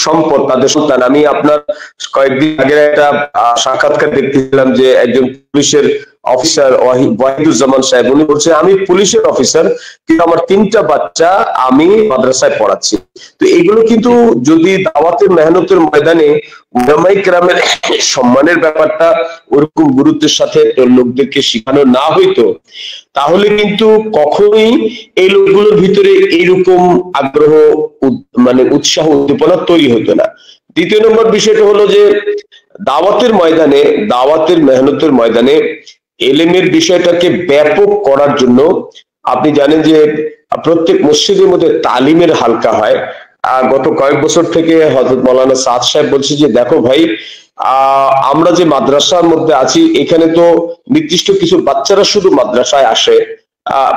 সম্পদ তাদের সন্তান। আমি আপনার কয়েকদিন আগে একটা সাক্ষাৎকার দেখতেছিলাম যে একজন পুলিশের অফিসার ওয়াহিদুজ্জামান সাহেব, উনি বলছেন আমি পুলিশের অফিসার কিন্তু আমার 3টা বাচ্চা আমি মাদ্রাসায় পড়াচ্ছি। তো এগুলো কিন্তু যদি দাওয়াতের মেহনতের ময়দানে উলামায়ে কেরামের সম্মানের ব্যাপারটা ওরকম গুরুত্বের সাথে লোকদেরকে শেখানো না হইতো, তাহলে কিন্তু কখনোই এই লোকগুলোর ভিতরে এইরকম আগ্রহ মানে উৎসাহ উদ্দীপনা তৈরি হতো না। দ্বিতীয় নম্বর বিষয়টা হলো যে দাওয়াতের ময়দানে, দাওয়াতের মেহনতের ময়দানে এলেমের বিষয়টাকে ব্যাপক করার জন্য আপনি জানেন যে প্রত্যেক মসজিদের মধ্যে তালিমের হালকা হয়। গত কয়েক বছর থেকে হযরত মাওলানা সাদ সাহেব বলছে যে দেখো ভাই, আমরা যে মাদ্রাসার মধ্যে আছি এখানে তো নির্দিষ্ট কিছু বাচ্চারা শুধু মাদ্রাসায় আসে,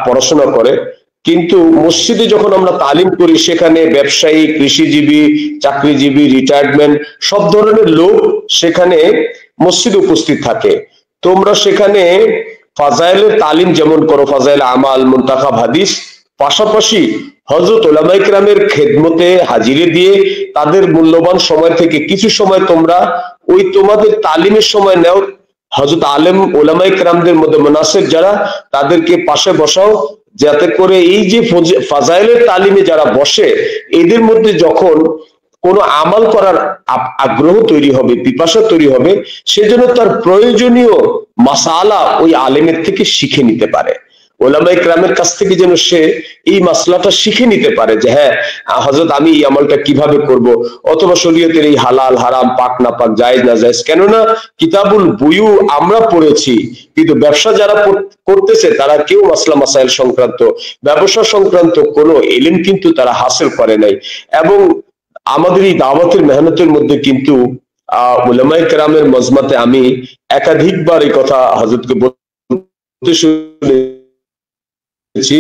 পড়াশোনা করে, কিন্তু মসজিদে যখন আমরা তালিম করি সেখানে ব্যবসায়ী, কৃষিজীবী, চাকরিজীবী, রিটায়ারমেন্ট সব ধরনের লোক সেখানে মসজিদে উপস্থিত থাকে। তোমরা সেখানে ফাজাইলের তালিম যেমন করো, ফাজাইল আমাল, মুনতাখাব হাদিস, পাশাপাশি হযরত উলামায়ে কেরামের খেদমতে হাজিরে দিয়ে তাদের মূল্যবান সময় থেকে কিছু সময় তোমরা ওই তোমাদের তালিমের সময় নেও। হযরত আলেম উলামায়ে কেরামদের মধ্যে মুনাসিব যারা তাদেরকে পাশে বসাও, যাতে করে এই যে ফাজাইলের তালিমে যারা বসে এদের মধ্যে যখন কোনো আমাল করার আগ্রহ তৈরি হবে, পিপাসা তৈরি হবে, সেজন্য তার প্রয়োজনীয় মাসালা ওই আলেমের থেকে শিখে নিতে পারে। ওলামায়ে কেরামের কাছ থেকে যেন সে এই মাসলাটা শিখে নিতে পারে যে হ্যাঁ হযরত আমি এই আমলটা কিভাবে করব, অথবা শরীয়তের এই হালাল হারাম, পাক না পাক, জায়েজ না জায়েজ। কেননা কিতাবুল বুয়ু আমরা পড়েছি, কিন্তু ব্যবসা যারা করতেছে তারা কেউ মাসলা মাসাইল সংক্রান্ত, ব্যবসা সংক্রান্ত কোনো ইলম কিন্তু তারা হাসিল করে নাই। এবং আমাদের এই দাওয়াতের মেহনতের মধ্যে কিন্তু উলামায়ে কেরামের মজমাতে আমি একাধিকবার এই কথা হযরতকে বলতে শুনেছি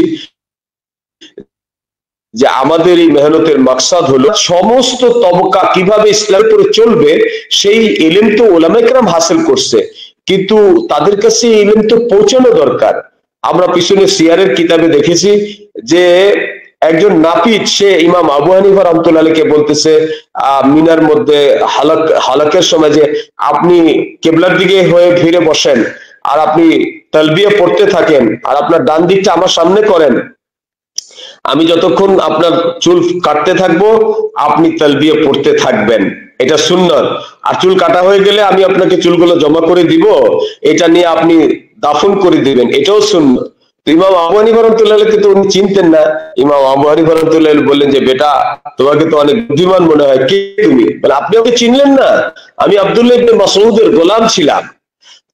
যে আমাদের এই মেহনতের মাকসাদ হলো সমস্ত তবকা কিভাবে ইসলামের উপরে চলবে সেই ইলম তো উলামায়ে কেরাম হাসিল করছে, কিন্তু তাদের কাছে ইলম তো পৌঁছানো দরকার। আমরা পিছনে সিয়ারের কিতাবে দেখেছি যে একজন নাপিত সে ইমাম আবু হানিফা রাহমাতুল্লাহ আলাইহিকে বলতেছে মিনার মধ্যে হালাকের সময় যে আপনি কিবলার দিকে হয়ে ফিরে বসেন আর আপনি তালবিয়া পড়তে থাকেন আর আপনার ডান দিকটা আমার সামনে করেন, আমি যতক্ষণ আপনার চুল কাটতে থাকবো আপনি তালবিয়া পড়তে থাকবেন, এটা সুন্নাত। আর চুল কাটা হয়ে গেলে আমি আপনাকে চুলগুলো জমা করে দিব, এটা নিয়ে আপনি দাফন করে দিবেন, এটাও সুন্নাত। ইমাম আবু হানিফা রাহমাতুল্লাহ আলাইহি তো উনি চিনতেন না। ইমাম আবু হানিফা রাহমাতুল্লাহ আলাইহি বললেন যে বেটা তোমাকে তো অনেক বুদ্ধিমান মনে হয়, কে তুমি? বলে আপনি ওকে চিনলেন না, আমি আব্দুল্লাহ ইবনে মাসউদের গোলাম ছিলাম।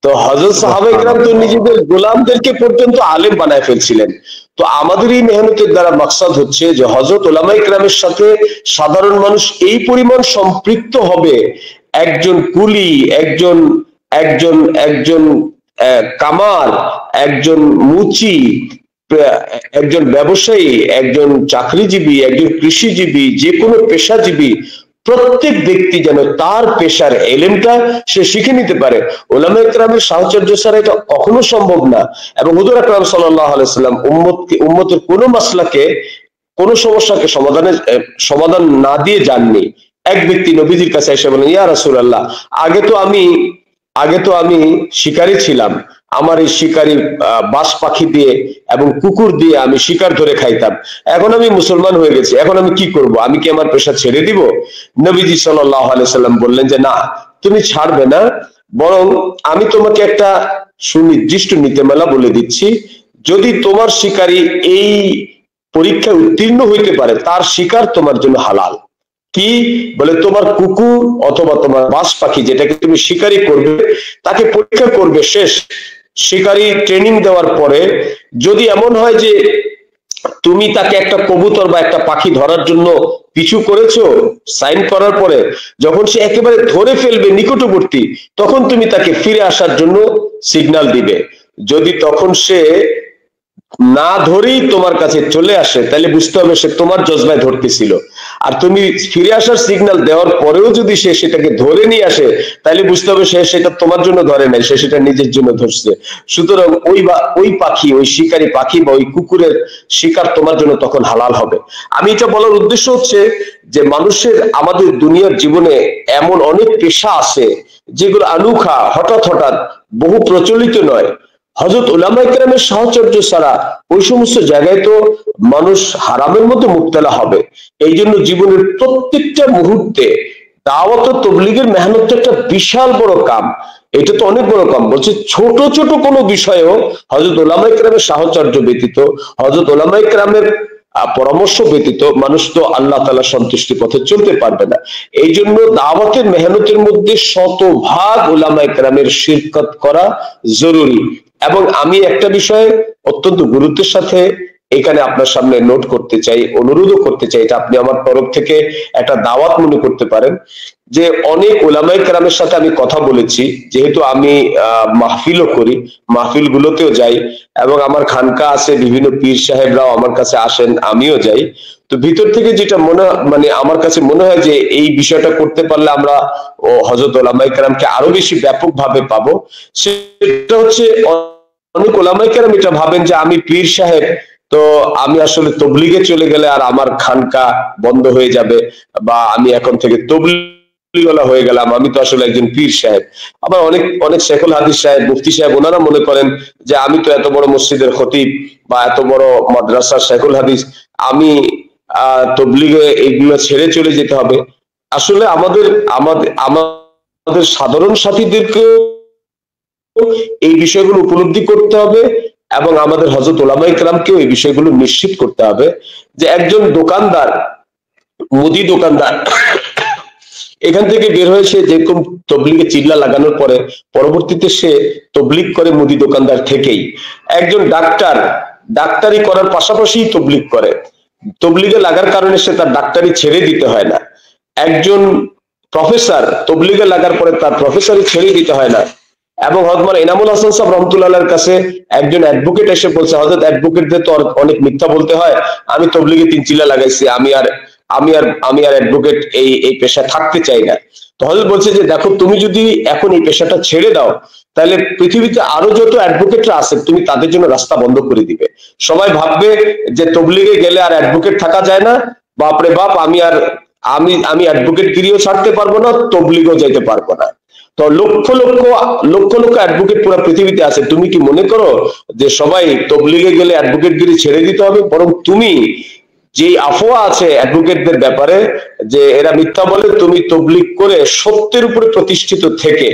তো হযরত সাহাবায়ে কেরাম তো নিজেদের গোলামদেরকে পর্যন্ত আলেম বানায় ফেলছিলেন। তো আমাদের এই মেহনতের দ্বারা মাকসাদ হচ্ছে যে হযরত উলামায়ে কেরামের সাথে সাধারণ মানুষ এই পরিমাণ সম্পৃক্ত হবে, একজন কুলি, একজন একজন একজন কামার, একজন মুচি, একজন ব্যবসায়ী, একজন চাকরিজীবী, একজন কৃষিজীবী, যে কোনো পেশাজীবী, প্রত্যেক ব্যক্তি যেন তার পেশার এলেমটা সে শিখে নিতে পারে। উলামায়ে কেরামের সাহচর্য ছাড়া এটা কখনো সম্ভব না। এবং হুজুর আকরাম সাল্লাল্লাহু আলাইহি সাল্লাম উম্মতের কোনো মাসলাকে, কোনো সমস্যাকে সমাধান না দিয়ে যাননি। এক ব্যক্তি নবীজির কাছে এসে বলেন, ইয়া রাসূলুল্লাহ, আগে তো আমি শিকারী ছিলাম, আমার এই শিকারী বাস পাখি দিয়ে এবং কুকুর দিয়ে আমি শিকার ধরে খাইতাম, এখন আমি মুসলমান হয়ে গেছি, এখন আমি কি করব? আমি কি আমার পেশা ছেড়ে দিব? নবীজি সাল্লাল্লাহু আলাইহি সাল্লাম বললেন যে না, তুমি ছাড়বে না, বরং আমি তোমাকে একটা সুনির্দিষ্ট নীতিমালা বলে দিচ্ছি, যদি তোমার শিকারী এই পরীক্ষায় উত্তীর্ণ হইতে পারে তার শিকার তোমার জন্য হালাল। কি বলে? তোমার কুকুর অথবা তোমার বাস পাখি যেটাকে তুমি শিকারি করবে তাকে পরীক্ষা করবে, শেষ শিকারি ট্রেনিং দেওয়ার পরে যদি এমন হয় যে তুমি তাকে একটা কবুতর বা একটা পাখি ধরার জন্য পিছু করেছো, সাইন করার পরে যখন সে একেবারে ধরে ফেলবে নিকটবর্তী, তখন তুমি তাকে ফিরে আসার জন্য সিগন্যাল দিবে। যদি তখন সে না ধরেই তোমার কাছে চলে আসে তাহলে বুঝতে হবে সে তোমার জজবায় ধরতেছিল। আর তুমি ফিরে আসার সিগন্যাল দেওয়ার পরেও যদি সে সেটাকে ধরে নিয়ে আসে, তাহলে বুঝতে হবে সে সেটা তোমার জন্য ধরে নাই, সে সেটা নিজের জন্য ধরছে। সুতরাং ওই পাখি, ওই শিকারী পাখি বা ওই কুকুরের শিকার তোমার জন্য তখন হালাল হবে। আমি এটা বলার উদ্দেশ্য হচ্ছে যে মানুষের আমাদের দুনিয়ার জীবনে এমন অনেক পেশা আছে যেগুলো আনুখা, হঠাৎ হঠাৎ, বহু প্রচলিত নয়। হযরত উলামায়ে কেরামের সাহচর্য ছাড়া ওই সমস্ত জায়গায় তো মানুষ হারামের মধ্যে মুবতলা হবে। এই জন্য জীবনের প্রত্যেকটা মুহূর্তে দাওয়াত ও তাবলীগের মেহনত একটা বিশাল বড় কাম। এটা তো অনেক বড় কাম। বলছে ছোট ছোট কোনো বিষয়েও হযরত উলামায়ে কেরামের সাহচর্য ব্যতীত, হযরত উলামায়ে কেরামের পরামর্শ ব্যতীত মানুষ তো আল্লাহ তাআলার সন্তুষ্টি পথে চলতে পারবে না। এই জন্য দাওয়াতের মেহনতের মধ্যে শতভাগ উলামায়ে কেরামের শিরকত করা জরুরি। এবং আমি একটা বিষয়ে অত্যন্ত গুরুত্বের সাথে এখানে আপনার সামনে নোট করতে চাই, অনুরোধও করতে চাই, এটা আপনি আমার তরফ থেকে একটা দাওয়াত মনে করতে পারেন, যে অনেক উলামায়ে কেরামের সাথে আমি কথা বলেছি, যেহেতু আমি মাহফিলও করি, মাহফিল গুলোতেও যাই, এবং আমার খানকা আছে, বিভিন্ন পীর সাহেবরাও আমার কাছে আসেন, আমিও যাই। তো ভিতর থেকে যেটা মানে আমার কাছে মনে হয় যে এই বিষয়টা করতে পারলে আমরা হযরত উলামায়ে কেরামকে আরো বেশি ব্যাপকভাবে পাবো। সেটা হচ্ছে অনেক উলামায়ে কেরাম এটা ভাবেন যে আমি পীর সাহেব, তো আমি আসলে তবলিগে চলে গেলে আর আমার খানকা বন্ধ হয়ে যাবে, বা আমি এখন থেকে তবলিগওয়ালা হয়ে গেলাম, আমি তো আসলে একজন পীর সাহেব। আবার অনেক অনেক শেখুল হাদিস সাহেব, মুফতি সাহেব, ওনারা মনে করেন যে আমি তো এত বড় মসজিদের খতিব বা এত বড় মাদ্রাসার শেখুল হাদিস, আমি তবলিগে এগুলো ছেড়ে চলে যেতে হবে। আসলে আমাদের আমাদের আমাদের সাধারণ সাথীদেরকে এই বিষয়গুলো উপলব্ধি করতে হবে, এবং আমাদের হযরত উলামায়ে কেরামকেও এই বিষয়গুলো নিশ্চিত করতে হবে যে একজন দোকানদার, মুদি দোকানদার, এখান থেকে বের হয়ে সে যেরকম তবলিগে চিল্লা লাগানোর পরে পরবর্তীতে সে তবলিগ করে মুদি দোকানদার থেকেই। একজন ডাক্তার ডাক্তারি করার পাশাপাশি তবলিগ করে, তবলিগে লাগার কারণে সে তার ডাক্তারি ছেড়ে দিতে হয় না। একজন প্রফেসর তবলিগে লাগার পরে তার প্রফেসরই ছেড়ে দিতে হয় না। এবং হযরত ইনামুল হাসান সাহেব রহমাতুল্লাহর কাছে একজন অ্যাডভোকেট এসে বলছে, হযরত অ্যাডভোকেটদের তো অনেক মিথ্যা বলতে হয়, আমি তবলিগে 3 চিল্লা লাগাইছি, আমি আর অ্যাডভোকেট এই পেশা থাকতে চাই না। তো হযরত বলছে যে দেখো, তুমি যদি এখন এই পেশাটা ছেড়ে দাও, তাহলে পৃথিবীতে আরো যত অ্যাডভোকেটরা আছে তুমি তাদের জন্য রাস্তা বন্ধ করে দিবে। সবাই ভাববে যে তবলিগে গেলে আর অ্যাডভোকেট থাকা যায় না, বাপরে বাপ, আমি অ্যাডভোকেট গিরিও ছাড়তে পারবো না, তবলিগও যাইতে পারবো না। তো লক্ষ লক্ষ লক্ষ লক্ষ অ্যাডভোকেট পুরো পৃথিবীতে আছে। তুমি কি মনে করো যে সবাই তবলিগে গেলে অ্যাডভোকেট গিরি ছেড়ে দিতে হবে? বরং তুমি যে আফওয়া আছে অ্যাডভোকেটদের ব্যাপারে যে এরা মিথ্যা বলে, তুমি তবলিগ করে সত্যের উপরে প্রতিষ্ঠিত থেকে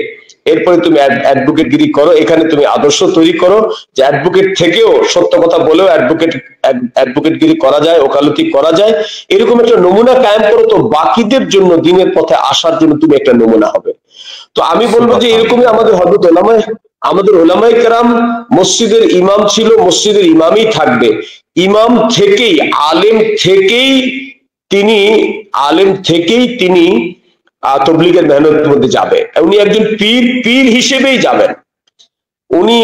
এরপরে তুমি অ্যাডভোকেট গিরি করো। এখানে তুমি আদর্শ তৈরি করো যে অ্যাডভোকেট থেকেও সত্য কথা বলেও অ্যাডভোকেট গিরি করা যায়, ওকালতি করা যায়। এরকম একটা নমুনা কায়েম করো, তো বাকিদের জন্য দিনের পথে আসার জন্য তুমি একটা নমুনা হবে। তো আমি বলবো যে এরকমই আমাদের উলামায়ে কেরাম মসজিদের ইমাম ছিল, মসজিদের ইমামই থাকবে। ইমাম থেকেই, আলেম থেকেই তিনি তবলিগের মেহনতের মধ্যে যাবে। উনি একজন পীর হিসেবেই যাবেন। উনি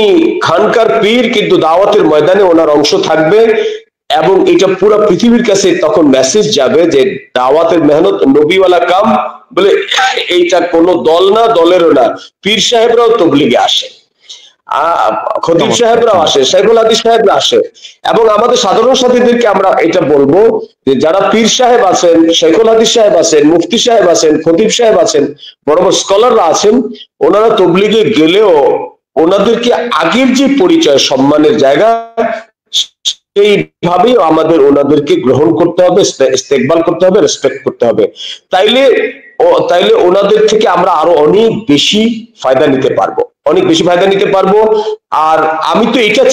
খানকার পীর, কিন্তু দাওয়াতের ময়দানে ওনার অংশ থাকবে, এবং এটা পুরো পৃথিবীর কাছে তখন মেসেজ যাবে যে দাওয়াতের মেহনত নবীওয়ালা কাম, বলে এইটা কোনো দল না, দলেরও না। পীর সাহেবরাও তবলিগে আসে, খতিব সাহেবরাও আসে, শেখুল হাদিস সাহেবরা আসে। এবং আমাদের সাধারণ সাথীদেরকে আমরা এটা বলবো যে যারা পীর সাহেব আছেন, শেখুল হাদিস সাহেব আছেন, মুফতি সাহেব আছেন, খতিব সাহেব আছেন, বড় বড় স্কলাররা আছেন, ওনারা তবলিগে গেলেও ওনাদেরকে আগের যে পরিচয়, সম্মানের জায়গা, সেইভাবেই আমাদের ওনাদেরকে গ্রহণ করতে হবে, ইস্তেকবাল করতে হবে, রেসপেক্ট করতে হবে। তাইলে ওনাদের থেকে আমরা আরো অনেক বেশি ফায়দা নিতে পারবো, অনেক বেশি ফায়দা নিতে পারবো। আর আমি তো এটা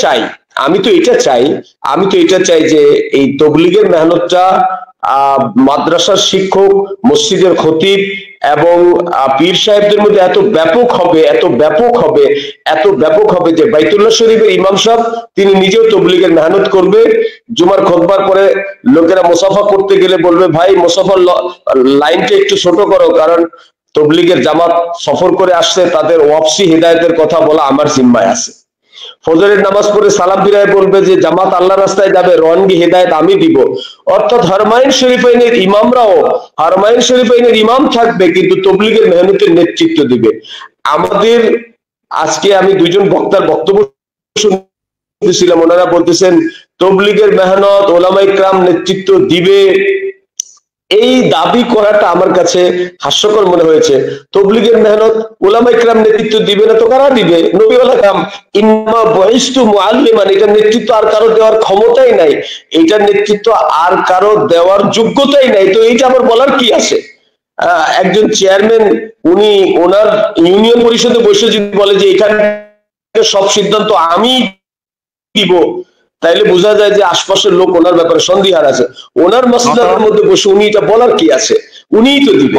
চাই যে এই তবলিগের মেহনতটা মাদ্রাসার শিক্ষক, মসজিদের খতিব এবং পীর সাহেবদের মধ্যে এত ব্যাপক হবে যে বাইতুল্লাহ শরীফের ইমাম সাহেব তিনি নিজেও তবলিগের মেহনত করবে। জুমার খুতবার পরে লোকেরা মুসাফা করতে গেলে বলবে, ভাই মুসাফার লাইনটা একটু ছোট করো, কারণ তবলিগের জামাত সফর করে আসছে, তাদের ওয়াপসি হিদায়তের কথা বলা আমার জিম্মায় আছে। ফজরের নামাজ পড়ে সালাম ফিরায় বলবে যে জামাত আল্লাহ রাস্তায় যাবে, রওয়ানগি হেদায়েত আমি দিব। অর্থাৎ হারমাইন শরীফাইনের ইমামরাও, হারমাইন শরীফাইনের ইমাম থাকবে কিন্তু তবলিগের মেহনতের নেতৃত্ব দিবে। আমাদের আজকে আমি দুইজন বক্তার বক্তব্য শুনতেছিলাম, ওনারা বলতেছেন তবলিগের মেহনত ওলামা ইকরাম নেতৃত্ব দিবে। এই দাবি করাটা আমার কাছে হাস্যকর মনে হয়েছে। তবলিগের মেহনত উলামা ইকরাম নেতৃত্ব দিবে না তো কারা দিবে? নবী ওয়ালা কাম ইন্নামা বুইস্তু মুআল্লিমান, এটা নেতৃত্ব আর কারো দেওয়ার ক্ষমতাই নাই, এটা নেতৃত্ব আর কারো দেওয়ার যোগ্যতাই নাই। তো এইটা আবার বলার কি আছে? একজন চেয়ারম্যান উনি ওনার ইউনিয়ন পরিষদে বসে যদি বলে যে এখানে সব সিদ্ধান্ত আমি দিব, তাইলে বোঝা যায় যে আশপাশের লোক ওনার ব্যাপারে সন্দিহান আছে। ওনার মাসলার মধ্যে বসে উনি এটা বলার কি আছে? উনিই তো দিবে।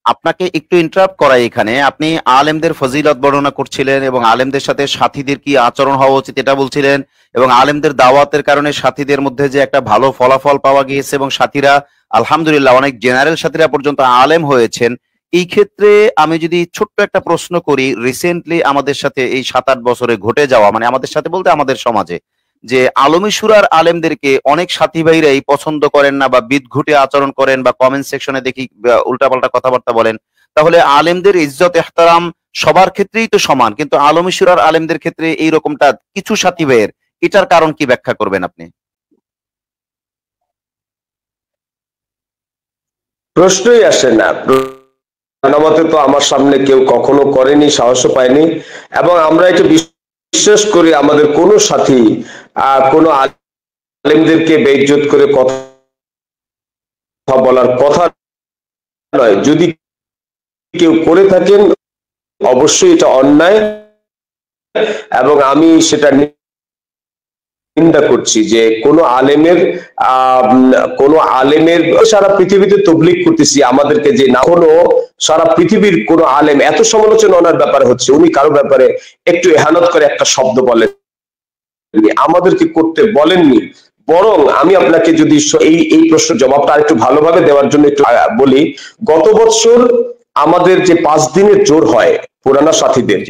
আপনাকে একটু ইন্টারাপ্ট করাই, এখানে আপনি আলেমদের ফজিলত বর্ণনা করছিলেন এবং আলেমদের সাথে সাথীদের কি আচরণ হওয়া উচিত এটা বলছিলেন, এবং আলেমদের দাওয়াতের কারণে সাথীদের মধ্যে যে একটা ভালো ফলাফল পাওয়া গিয়েছে এবং সাথীরা আলহামদুলিল্লাহ অনেক জেনারেল সাথীরা পর্যন্ত আলেম হয়েছেন। এই ক্ষেত্রে আমি যদি ছোট্ট একটা প্রশ্ন করি, রিসেন্টলি আমাদের সাথে এই 7-8 বছরে ঘটে যাওয়া, মানে আমাদের সাথে বলতে আমাদের সমাজে, যে আলমী সুরার আলেমদেরকে অনেক সাথী ভাইরাই পছন্দ করেন না বা বিদঘুটে আচরণ করেন বা কমেন্ট সেকশনে দেখি উল্টাপাল্টা কথাবার্তা বলেন। তাহলে আলেমদের ইজ্জত এহতারাম সবার ক্ষেত্রেই তো সমান, কিন্তু আলমী সুরার আলেমদের ক্ষেত্রে এই রকমটা কিছু সাথী ভাইয়ের, এটার কারণ কি ব্যাখ্যা করবেন আপনি? প্রশ্নই আসে না। আমাদের তো আমার সামনে কেউ কখনো করেনি, সাহসও পায়নি, এবং আমরা এটা বিশ্বাস করি আমাদের কোনো সাথী কোনো আলেমদেরকে বেইজ্জত করে কথা বলার কথা নয়। যদি কেউ করে থাকেন অবশ্যই এটা অন্যায়, এবং আমি সেটা নিন্দা করছি যে কোনো আলেমের সারা পৃথিবীতে তবলিগ করতেছি আমাদেরকে যে না, কোনো সারা পৃথিবীর কোনো আলেম এত সমালোচনা ওনার ব্যাপারে হচ্ছে, উনি কারো ব্যাপারে একটু এহানত করে একটা শব্দ বলেন, আমাদেরকে করতে বলেননি। বরং আমি আপনাকে যদি এই প্রশ্নের জবাবটা আরেকটু ভালোভাবে দেওয়ার জন্য একটু বলি, গত বছর আমাদের যে 5 দিনের জোর হয় পুরানা সাথীদের,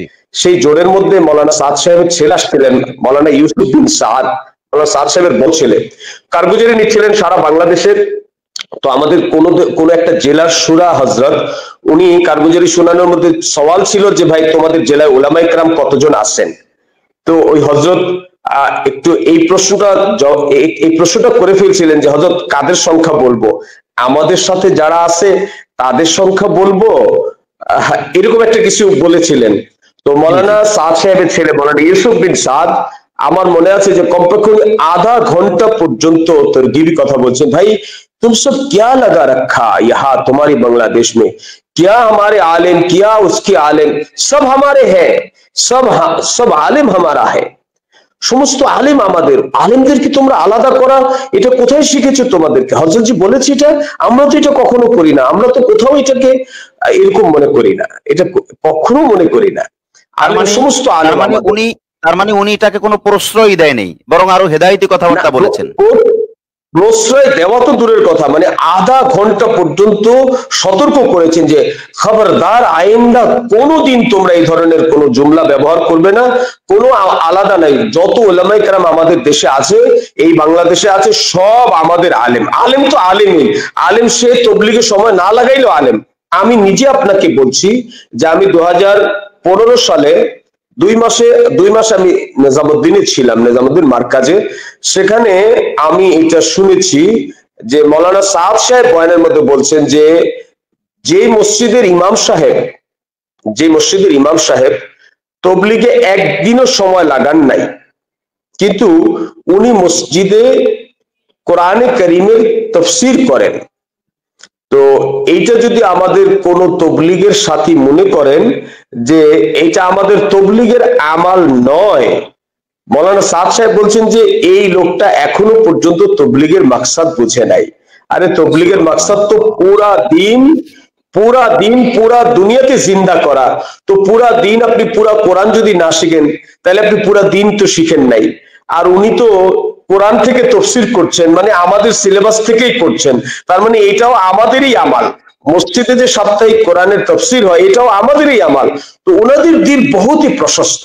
সেই জোরের মধ্যে মৌলানা সাদ সাহেবের ছেলে আসছিলেন, মৌলানা ইউসুফ বিন সাদ, মৌলানা সাদ সাহেবের বড় ছেলে, কারগুজারি নিচ্ছিলেন সারা বাংলাদেশের। তো আমাদের কোন একটা জেলার সুরা হজরত, উনি কারগুজারি শোনানোর মধ্যে সওয়াল ছিল যে ভাই তোমাদের জেলায় ওলামা ইকরাম কতজন আছেন? তো ওই হজরত একটু এই প্রশ্নটা করে ফেলছিলেন যে হজরত কাদের সংখ্যা বলবো, আমাদের সাথে যারা আছে তাদের সংখ্যা বলবো, এরকম একটা কিছু বলেছিলেন। তো মৌলানা সাদ সাহেবের ছেলে মৌলানা ইউসুফ বিন সাদ, আমার মনে আছে যে কমপক্ষে আধা ঘন্টা পর্যন্ত তরগিবি কথা বলছেন, ভাই तुम सब क्या लगा रखा यहाँ तुम्हारी बांग्लादेश में, क्या हमारे आलिम, क्या उसके आलिम, सब हमारे हैं, सब आलिम हमारा है, সমস্ত আলেম আমাদের। আলেমদেরকে তোমরা আলাদা করা, এটা কোথায় শিখেছো তোমাদেরকে? হযরতজি বলেছে এটা, আমরা তো এটা কখনো করি না, আমরা তো কোথাও এটাকে এরকম মনে করি না, এটা কখনো মনে করি না। আলেম সমস্ত আলেম আমাদের। তার মানে উনি এটাকে কোনো প্রশ্রয় দেয় নাই, বরং আরো হেদায়েতি কথাবার্তা বলেছেন। প্রশ্রয় দেওয়া তো দূরের কথা, মানে আধা ঘন্টা পর্যন্ত সতর্ক করেছেন যে খবরদার আইন্দা কোনোদিন তোমরা এই ধরনের কোনো জুমলা ব্যবহার করবে না, কোনো আলাদা নাই, যত উলামায়ে কেরাম আমাদের দেশে আছে, এই বাংলাদেশে আছে, সব আমাদের আলেম। আলেম তো আলেমই, আলেম সে তবলিগের সময় না লাগাইলেও আলেম। আমি নিজে আপনাকে বলছি যে আমি 2015 সালে 2 মাস আমি নিজামুদ্দিনে ছিলাম, নিজামুদ্দিন মার্কাজে। সেখানে আমি এটা শুনেছি যে মৌলানা সাদ সাহেব বয়ানের মধ্যে বলছেন যে মসজিদের ইমাম সাহেব তবলিগে একদিনও সময় লাগান নাই, কিন্তু উনি মসজিদে কোরআনে কারীমের তাফসীর করেন। তো এইটা যদি আমাদের কোন তবলিগের সাথী মনে করেন যে এটা আমাদের তবলিগের আমাল নয়, মৌলানা সাদ সাহেব বলছেন যে এই লোকটা এখনো পর্যন্ত তবলিগের মাকসাদ বুঝে নাই। আরে তবলিগের মাকসাদ তো পুরা দিন পুরা দুনিয়াকে জিন্দা করা। তো পুরা দিন আপনি পুরা কোরআন যদি না শিখেন তাহলে আপনি পুরা দিন তো শিখেন নাই। আর উনি তো কোরআন থেকে তাফসীর করছেন, মানে আমাদের সিলেবাস থেকেই করছেন, তার মানে এটাও আমাদেরই আমাল। মসজিদে যে সাপ্তাহিক কোরআনের তাফসীর হয় এটাও আমাদেরই আমাল। তো ওনাদের দিন বহুতই প্রশস্ত,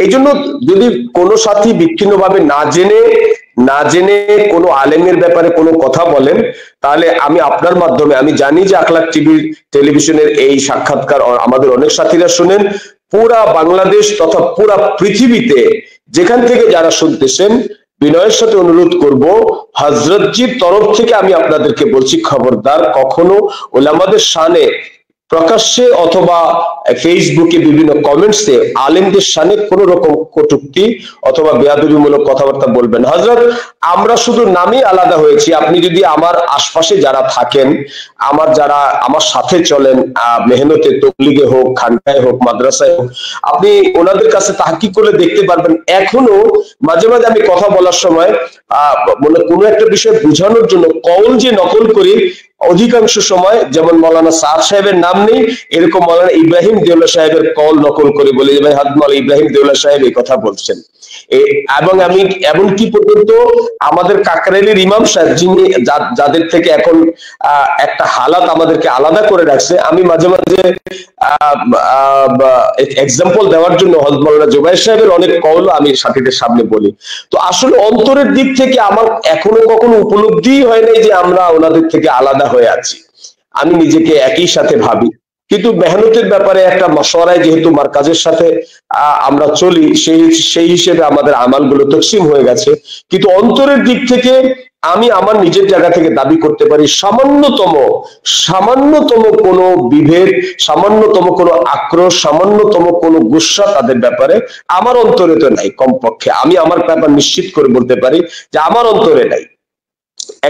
এই জন্য যদি কোনো সাথী বিচ্ছিন্নভাবে না জেনে কোনো আলেমের ব্যাপারে কোনো কথা বলেন, তাহলে আমি আপনার মাধ্যমে, আমি জানি যে আখলাক টিভির টেলিভিশনের এই সাক্ষাৎকার আমাদের অনেক সাথীরা শুনেন, পুরা বাংলাদেশ তথা পুরা পৃথিবীতে যেখান থেকে যারা শুনতেছেন, বিনয়ের সাথে অনুরোধ করব, হযরতজির তরফ থেকে আমি আপনাদেরকে বলছি, খবরদার কখনো ওলামাদের শানে প্রকাশ্যে অথবা ফেসবুকে বিভিন্ন কমেন্টসে আলেমদের শানে কোন রকম কটূক্তি অথবা বেয়াদবিমূলক কথাবার্তা বলবেন। হযরত, আমরা শুধু নামই আলাদা হয়েছি। আপনি যদি আমার আশপাশে যারা থাকেন, যারা আমার সাথে চলেন, মেহনতে, তবলিগে হোক, খানকায় হোক, মাদ্রাসায় হোক, আপনি ওনাদের কাছে তাহকিক করলে দেখতে পারবেন এখনো মাঝে মাঝে আমি কথা বলার সময় মানে কোনো একটা বিষয় বোঝানোর জন্য কওল যে নকল করি, অধিকাংশ সময় যেমন মৌলানা সাদ সাহেবের নাম নেই, এরকম মৌলানা ইব্রাহিম দেওলা সাহেবের কল নকল করে বলি যে ভাই হাদমাল ইব্রাহিম দেওলা সাহেব এই কথা বলছেন। এবং আমি এমনকি পর্যন্ত আমাদের কাকরাইলের ইমাম সাহেব, যিনি যাদের থেকে এখন একটা হালাত আমাদেরকে আলাদা করে রাখছে, আমি মাঝে মাঝে এক্সাম্পল দেওয়ার জন্য হযরত মাওলানা জুবাইর সাহেবের অনেক কওল আমি সাথীদের সামনে বলি। তো আসলে অন্তরের দিক থেকে আমার এখনো কখনো উপলব্ধি হয় নাই যে আমরা ওনাদের থেকে আলাদা হয়ে আছি। আমি নিজেকে একই সাথে ভাবি, কিন্তু মেহনতের ব্যাপারে একটা মশওয়ারায় যেহেতু মার্কাজের সাথে আমরা চলি, সেই হিসেবে আমাদের আমালগুলো তকসিম হয়ে গেছে। কিন্তু অন্তরের দিক থেকে আমি আমার নিজের জায়গা থেকে দাবি করতে পারি, সামান্যতম কোনো বিভেদ, সামান্যতম কোনো আক্রোশ, সামান্যতম কোনো গুসা তাদের ব্যাপারে আমার অন্তরে তো নাই। কমপক্ষে আমি আমার ব্যাপার নিশ্চিত করে বলতে পারি যে আমার অন্তরে নাই,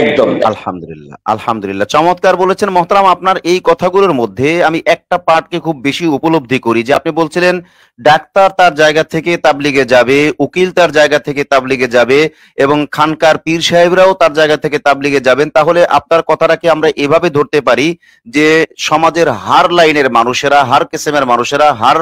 একদম নাই। আলহামদুলিল্লাহ, আলহামদুলিল্লাহ, চমৎকার বলেছেন মোহতারাম। আপনার এই কথাগুলোর মধ্যে আমি একটা পার্টকে খুব বেশি উপলব্ধি করি, যে আপনি বলছিলেন ডাক্তার তার জায়গা থেকে তাবলিগে যাবে, উকিল তার জায়গা থেকে তাবলিগে যাবে, এবং খানকার পীর সাহেবরাও তার জায়গা থেকে তাবলিগে যাবেন। তাহলে আপনার কথাটাকে আমরা এভাবে ধরতে পারি যে সমাজের হার লাইনের মানুষেরা, হার কিসেমের মানুষেরা, হার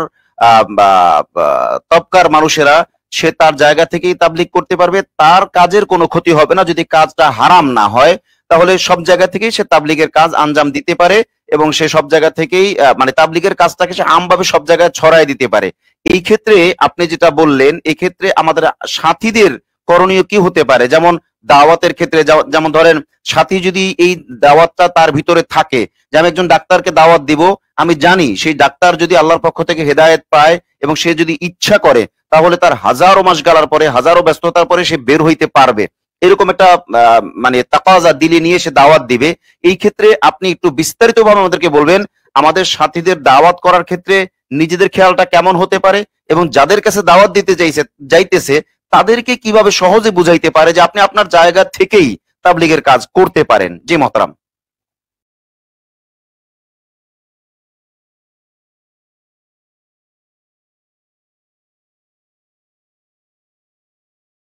তবকার মানুষেরা সে তার জায়গা থেকেই তাবলিগ করতে পারবে, তার কাজের কোনো ক্ষতি হবে না যদি কাজটা হারাম না হয়। তাহলে সব জায়গা থেকেই সে তাবলিগের কাজ আঞ্জাম দিতে পারে, এবং সে সব জায়গা থেকেই মানে তাবলিগের কাজটাকে সে আমভাবে সব জায়গায় ছড়াই দিতে পারে। এই ক্ষেত্রে আপনি যেটা বললেন, এই ক্ষেত্রে আমাদের সাথীদের করণীয় কি হতে পারে? যেমন দাওয়াতের ক্ষেত্রে, যেমন ধরেন সাথী যদি এই দাওয়াতটা তার ভিতরে থাকে, যে আমি একজন ডাক্তারকে দাওয়াত দিব, আমি জানি সেই ডাক্তার যদি আল্লাহর পক্ষ থেকে হেদায়েত পায় এবং সে যদি ইচ্ছা করে, তাহলে তার হাজারো মাস গালার পরে, হাজারো ব্যস্ততার পরে সে বের হইতে পারবে, এরকম একটা মানে তাকাজা দিলে নিয়ে সে দাওয়াত দিবে। এই ক্ষেত্রে আপনি একটু বিস্তারিতভাবে আমাদেরকে বলবেন, আমাদের সাথীদের দাওয়াত করার ক্ষেত্রে নিজেদের খেয়ালটা কেমন হতে পারে, এবং যাদের কাছে দাওয়াত দিতে যাইতেছে তাদেরকে কিভাবে সহজে বুঝাইতে পারে যে আপনি আপনার জায়গা থেকেই তাবলিগের কাজ করতে পারেন। জি মোহতারাম।